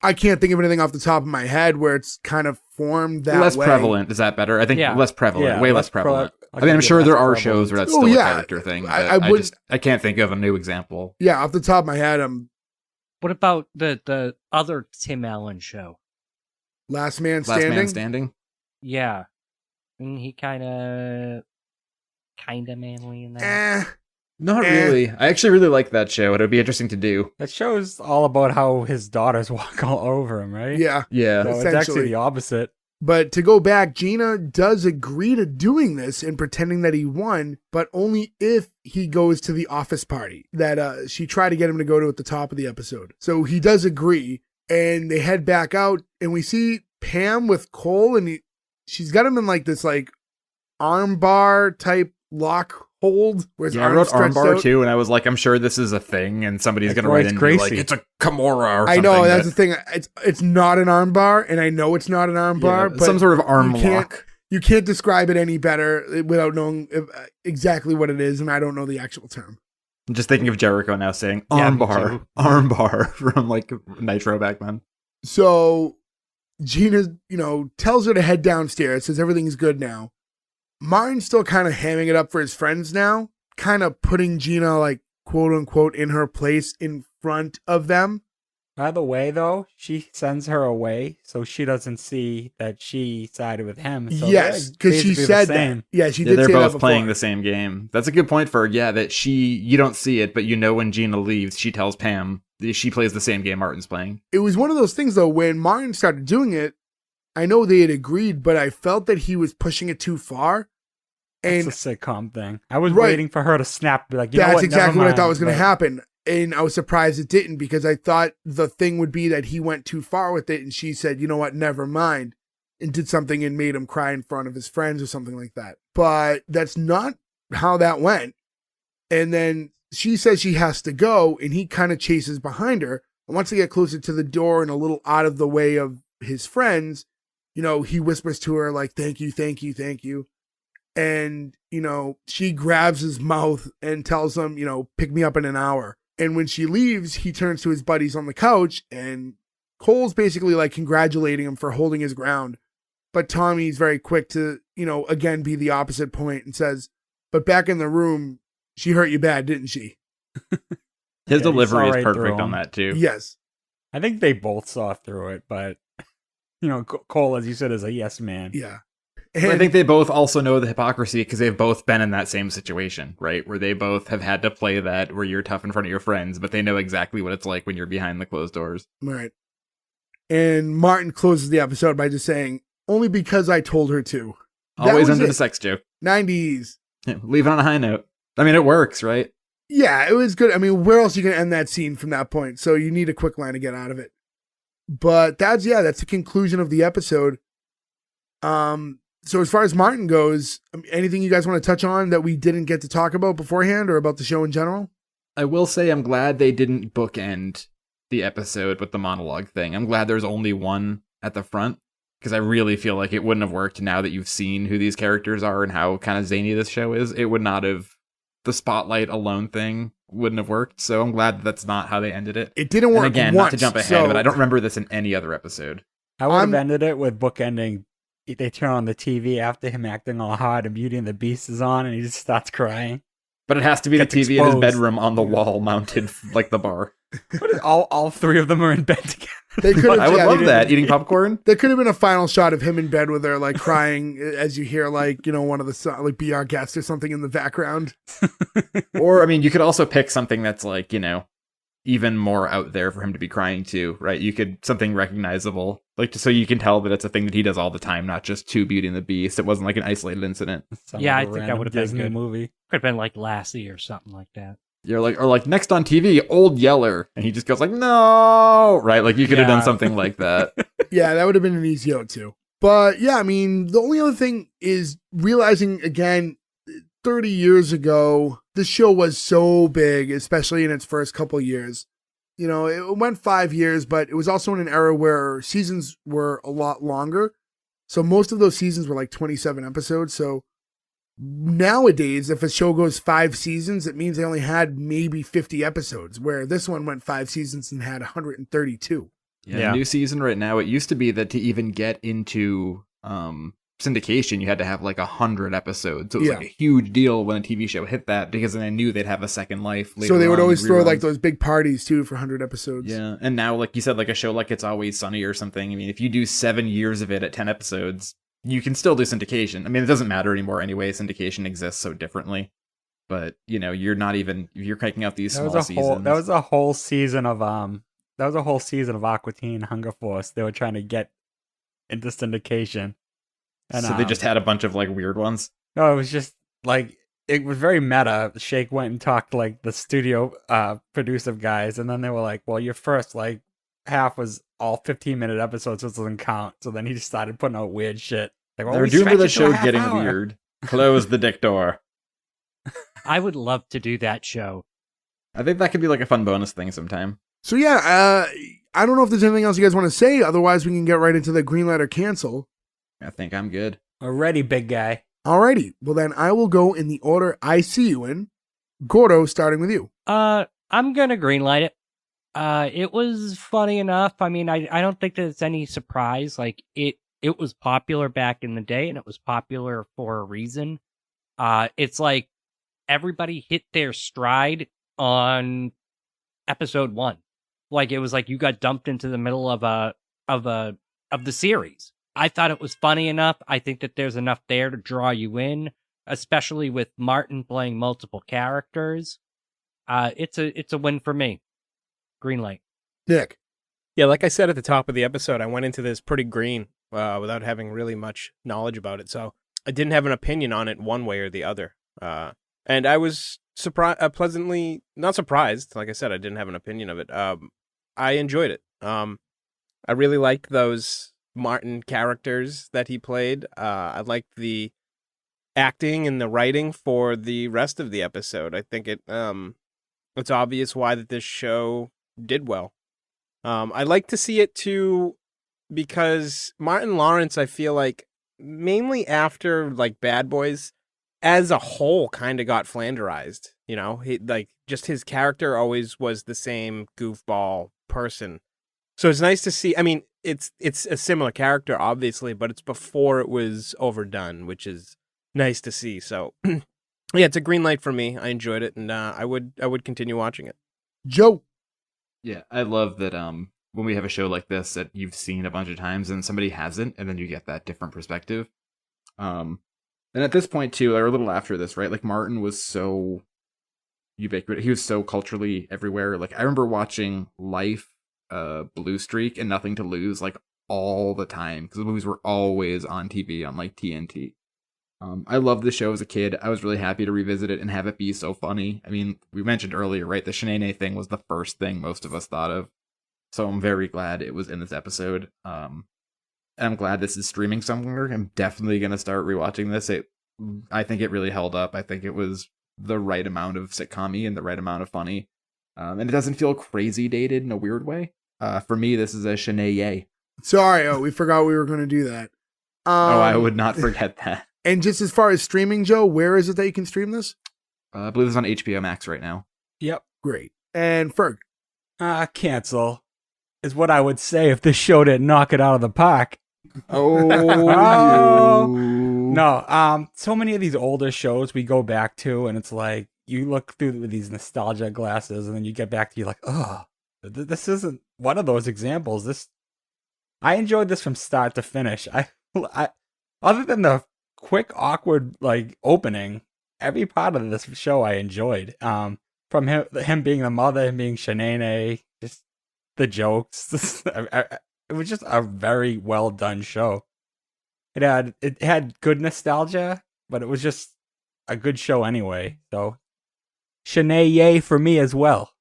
I can't think of anything off the top of my head where it's kind of formed that Less way. prevalent. Is that better? I think less prevalent. Yeah, way less less prevalent. I'll I mean, I'm give you sure there less are prevalent. shows where that's Oh, still yeah. a character thing. But I wouldn't- I can't think of a new example. Yeah, off the top of my head, What about the other Tim Allen show? Last Man Last Standing. Man Standing. Yeah. And he kind of manly in that. Not really. I actually really like that show. It would be interesting to do. That show's all about how his daughters walk all over him, right? Yeah. Yeah. So it's essentially. actually the opposite. But to go back, Gina does agree to doing this and pretending that he won, but only if he goes to the office party that she tried to get him to go to at the top of the episode. So he does agree, and they head back out, and we see Pam with Cole, and she's got him in like this like arm bar type lock hold where his Yeah, I wrote arms stretched armbar out. too, and I was like, I'm sure this is a thing, and somebody's Like going to write Royce in and be like, Gracie. it's a Kimura or I something. know, that's the but- thing. It's not an arm bar, and I know it's not an arm bar, but some sort of arm you can't- lock. You can't describe it any better without knowing exactly what it is, and I don't know the actual term. I'm just thinking of Jericho now saying Yeah, me armbar, too. armbar from like Nitro back then. So Gina, tells her to head downstairs, says everything's good now. Martin's still kind of hamming it up for his friends now, kind of putting Gina, like, quote unquote, in her place in front of them. By the way, though, she sends her away so she doesn't see that she sided with him. So Yes, they're because she basically the said same. that. Yeah, she Yeah, did they're say that both before. playing the same game. That's a good point for that you don't see it, but you know when Gina leaves, she tells Pam she plays the same game Martin's playing. It was one of those things, though, when Martin started doing it, I know they had agreed, but I felt that he was pushing it too far. And It's a sitcom thing. I was Right. waiting for her to snap and be like, you know that's what? exactly Never what I thought mind, was going to but- happen. And I was surprised it didn't, because I thought the thing would be that he went too far with it. And she said, you know what, never mind. And did something and made him cry in front of his friends or something like that. But that's not how that went. And then she says she has to go, and he kind of chases behind her. And once they get closer to the door and a little out of the way of his friends, he whispers to her like, thank you, thank you, thank you. And, she grabs his mouth and tells him, pick me up in an hour. And when she leaves, he turns to his buddies on the couch, and Cole's basically like congratulating him for holding his ground. But Tommy's very quick to, again, be the opposite point and says, but back in the room, she hurt you bad, didn't she? His Yeah, he delivery saw is right perfect through on him. that too. Yes. I think they both saw through it, but, Cole, as you said, is a yes man. Yeah. But I And think they both also know the hypocrisy because they've both been in that same situation, right? Where they both have had to play that where you're tough in front of your friends, but they know exactly what it's like when you're behind the closed doors. right. And Martin closes the episode by just saying, only because I told her to. That Always was under it. the sex joke. 90s. Yeah, leave it on a high note. I mean, it works, right? Yeah, it was good. I mean, where else are you going to end that scene from that point? So you need a quick line to get out of it. But that's the conclusion of the episode. So as far as Martin goes, anything you guys want to touch on that we didn't get to talk about beforehand or about the show in general? I will say I'm glad they didn't bookend the episode with the monologue thing. I'm glad there's only one at the front because I really feel like it wouldn't have worked now that you've seen who these characters are and how kind of zany this show is. It would not have, the spotlight alone thing wouldn't have worked. So I'm glad that's not how they ended it. It didn't work And again, once, not to jump ahead, so- but I don't remember this in any other episode. I would have I'm- ended it with bookending they turn on the TV after him acting all hard and Beauty and the Beast is on, and he just starts crying. But it has to be the Gets TV in his exposed. bedroom on the wall, mounted like the bar. All three of them are in bed together. They could have, I would yeah, love that. Eating popcorn. There could have been a final shot of him in bed with her, like crying as you hear, like, you know, one of the like "Be Our Guest" or something in the background. Or, I mean, you could also pick something that's like, you know, even more out there for him to be crying to, right? You could something recognizable, like so you can tell that it's a thing that he does all the time, not just to Beauty and the Beast. It wasn't like an isolated incident. Yeah, I think that would have been Disney good. movie. Could have been like Lassie or something like that. You're like, or like next on TV, Old Yeller, and he just goes like, no, right? Like you could have done something like that. Yeah, that would have been an easy out too. But yeah, I mean, the only other thing is realizing again, 30 years ago, this show was so big, especially in its first couple years. You know, it went 5 years, but it was also in an era where seasons were a lot longer. So most of those seasons were like 27 episodes. So nowadays, if a show goes 5 seasons, it means they only had maybe 50 episodes, where this one went 5 seasons and had 132. Yeah. New season right now. It used to be that to even get into syndication, you had to have like 100 episodes. So it was like a huge deal when a TV show hit that, because then I knew they'd have a second life later. So they would on, always throw reruns. like those big parties too for 100 episodes. Yeah, and now, like you said, like a show like It's Always Sunny or something. I mean, if you do 7 years of it at 10 episodes, you can still do syndication. I mean, it doesn't matter anymore anyway. Syndication exists so differently. But, you know, you're not even, if you're cranking out these small seasons. That was a whole season of Aqua Teen Hunger Force. They were trying to get into syndication. And, so they just had a bunch of like weird ones. No, it was just like, it was very meta. Shake went and talked to like the studio producer guys, and then they were like, well, your first like half was all 15-minute episodes, so it doesn't count. So then he just started putting out weird shit. Like, well, They're doomed to the show getting weird. Close the dick door. I would love to do that show. I think that could be like a fun bonus thing sometime. So yeah, I don't know if there's anything else you guys want to say. Otherwise, we can get right into the green light or cancel. I think I'm good. Already, big guy. Alrighty. Well, then I will go in the order I see you in. Gordo, starting with you. I'm gonna greenlight it. It was funny enough. I mean, I don't think that it's any surprise. Like it was popular back in the day, and it was popular for a reason. It's like everybody hit their stride on episode 1. Like it was like you got dumped into the middle of the series. I thought it was funny enough. I think that there's enough there to draw you in, especially with Martin playing multiple characters. It's a win for me. Green light. Nick. Yeah, like I said at the top of the episode, I went into this pretty green without having really much knowledge about it. So I didn't have an opinion on it one way or the other. And I was pleasantly not surprised. Like I said, I didn't have an opinion of it. I enjoyed it. I really like those Martin characters that he played. I liked the acting and the writing for the rest of the episode. I think it's obvious why that this show did well. I like to see it too, because Martin Lawrence, I feel like mainly after like Bad Boys, as a whole, kind of got flanderized. You know, he like just his character always was the same goofball person. So it's nice to see. I mean, it's a similar character, obviously, but it's before it was overdone, which is nice to see. So, yeah, it's a green light for me. I enjoyed it, and I would continue watching it. Joe. Yeah, I love that when we have a show like this that you've seen a bunch of times and somebody hasn't, and then you get that different perspective. And at this point, too, or a little after this, right? Like, Martin was so ubiquitous. He was so culturally everywhere. Like, I remember watching Life, Blue Streak, and Nothing to Lose, like, all the time, because the movies were always on TV on, like, TNT. I loved the show as a kid. I was really happy to revisit it and have it be so funny. I mean, we mentioned earlier, right? The Sheneneh thing was the first thing most of us thought of. So I'm very glad it was in this episode. And I'm glad this is streaming somewhere. I'm definitely going to start rewatching this. I think it really held up. I think it was the right amount of sitcom-y and the right amount of funny. And it doesn't feel crazy dated in a weird way. For me, this is a Sheneyay. Sorry, we forgot we were going to do that. I would not forget that. And just as far as streaming, Joe, where is it that you can stream this? I believe it's on HBO Max right now. Yep. Great. And Ferg. Cancel is what I would say if this show didn't knock it out of the park. Oh, No, so many of these older shows we go back to, and it's like you look through with these nostalgia glasses, and then you get back to you like, oh, this isn't one of those examples. I enjoyed this from start to finish. I other than the quick, awkward like opening, every part of this show I enjoyed. From him being the mother, him being Sheneneh, just the jokes. It was just a very well done show. It had good nostalgia, but it was just a good show anyway. So Sheneyay for me as well.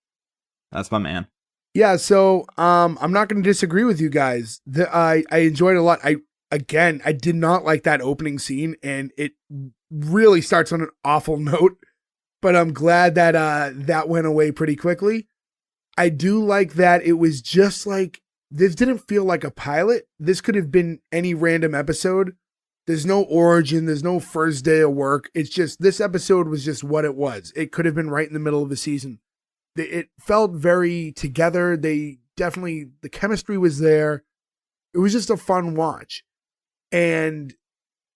that's my man. Yeah, so I'm not going to disagree with you guys. I enjoyed it a lot. I did not like that opening scene, and it really starts on an awful note. But I'm glad that that went away pretty quickly. I do like that it was just like, this didn't feel like a pilot. This could have been any random episode. There's no origin. There's no first day of work. It's just, this episode was just what it was. It could have been right in the middle of the season. It felt very together. The chemistry was there. It was just a fun watch. And,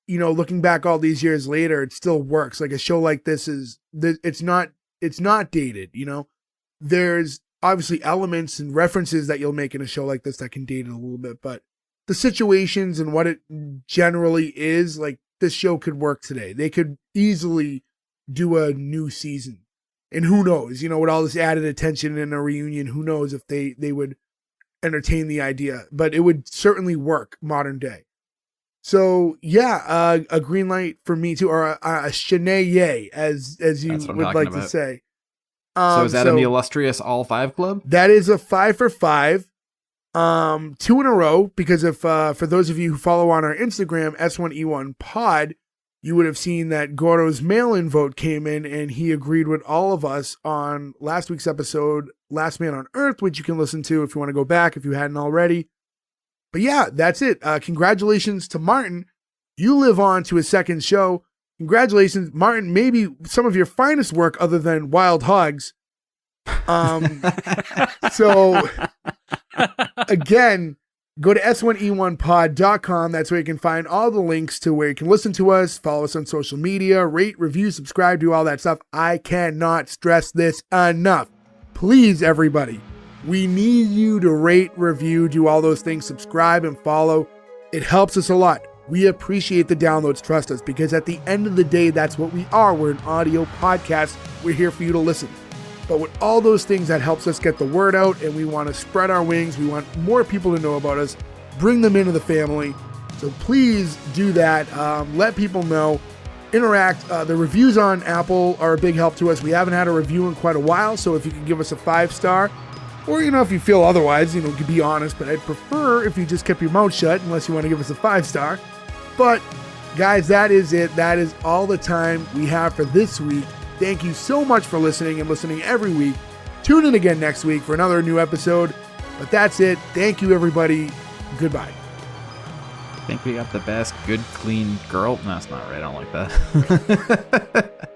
you know, looking back all these years later, it still works. Like a show like this it's not dated, you know? There's obviously elements and references that you'll make in a show like this that can date it a little bit, but the situations and what it generally is, like, this show could work today. They could easily do a new season. And who knows, you know, with all this added attention and a reunion, who knows if they would entertain the idea, but it would certainly work modern day. So yeah, a green light for me too, or a Sheneyay, as you would like to say. So is that in the illustrious all 5 club? That is a 5 for 5. 2 in a row, because if for those of you who follow on our Instagram, S1E1 pod, you would have seen that Goro's mail-in vote came in, and he agreed with all of us on last week's episode, Last Man on Earth, which you can listen to if you want to go back, if you hadn't already. But yeah, that's it. Congratulations to Martin. You live on to his second show. Congratulations, Martin. Maybe some of your finest work other than Wild Hogs. So again, go to s1e1pod.com. That's where you can find all the links to where you can listen to us, follow us on social media, rate, review, subscribe, do all that stuff. I cannot stress this enough. Please, everybody, we need you to rate, review, do all those things, subscribe and follow. It helps us a lot. We appreciate the downloads, trust us, because at the end of the day, that's what we are. We're an audio podcast. We're here for you to listen. But with all those things, that helps us get the word out, and we want to spread our wings. We want more people to know about us, bring them into the family. So please do that. Let people know. Interact. The reviews on Apple are a big help to us. We haven't had a review in quite a while, so if you can give us a 5-star, or, you know, if you feel otherwise, you know, you can be honest, but I'd prefer if you just kept your mouth shut, unless you want to give us a 5-star. But guys, that is it. That is all the time we have for this week. Thank you so much for listening and listening every week. Tune in again next week for another new episode. But that's it. Thank you, everybody. Goodbye. I think we got the best good, clean girl. No, that's not right. I don't like that.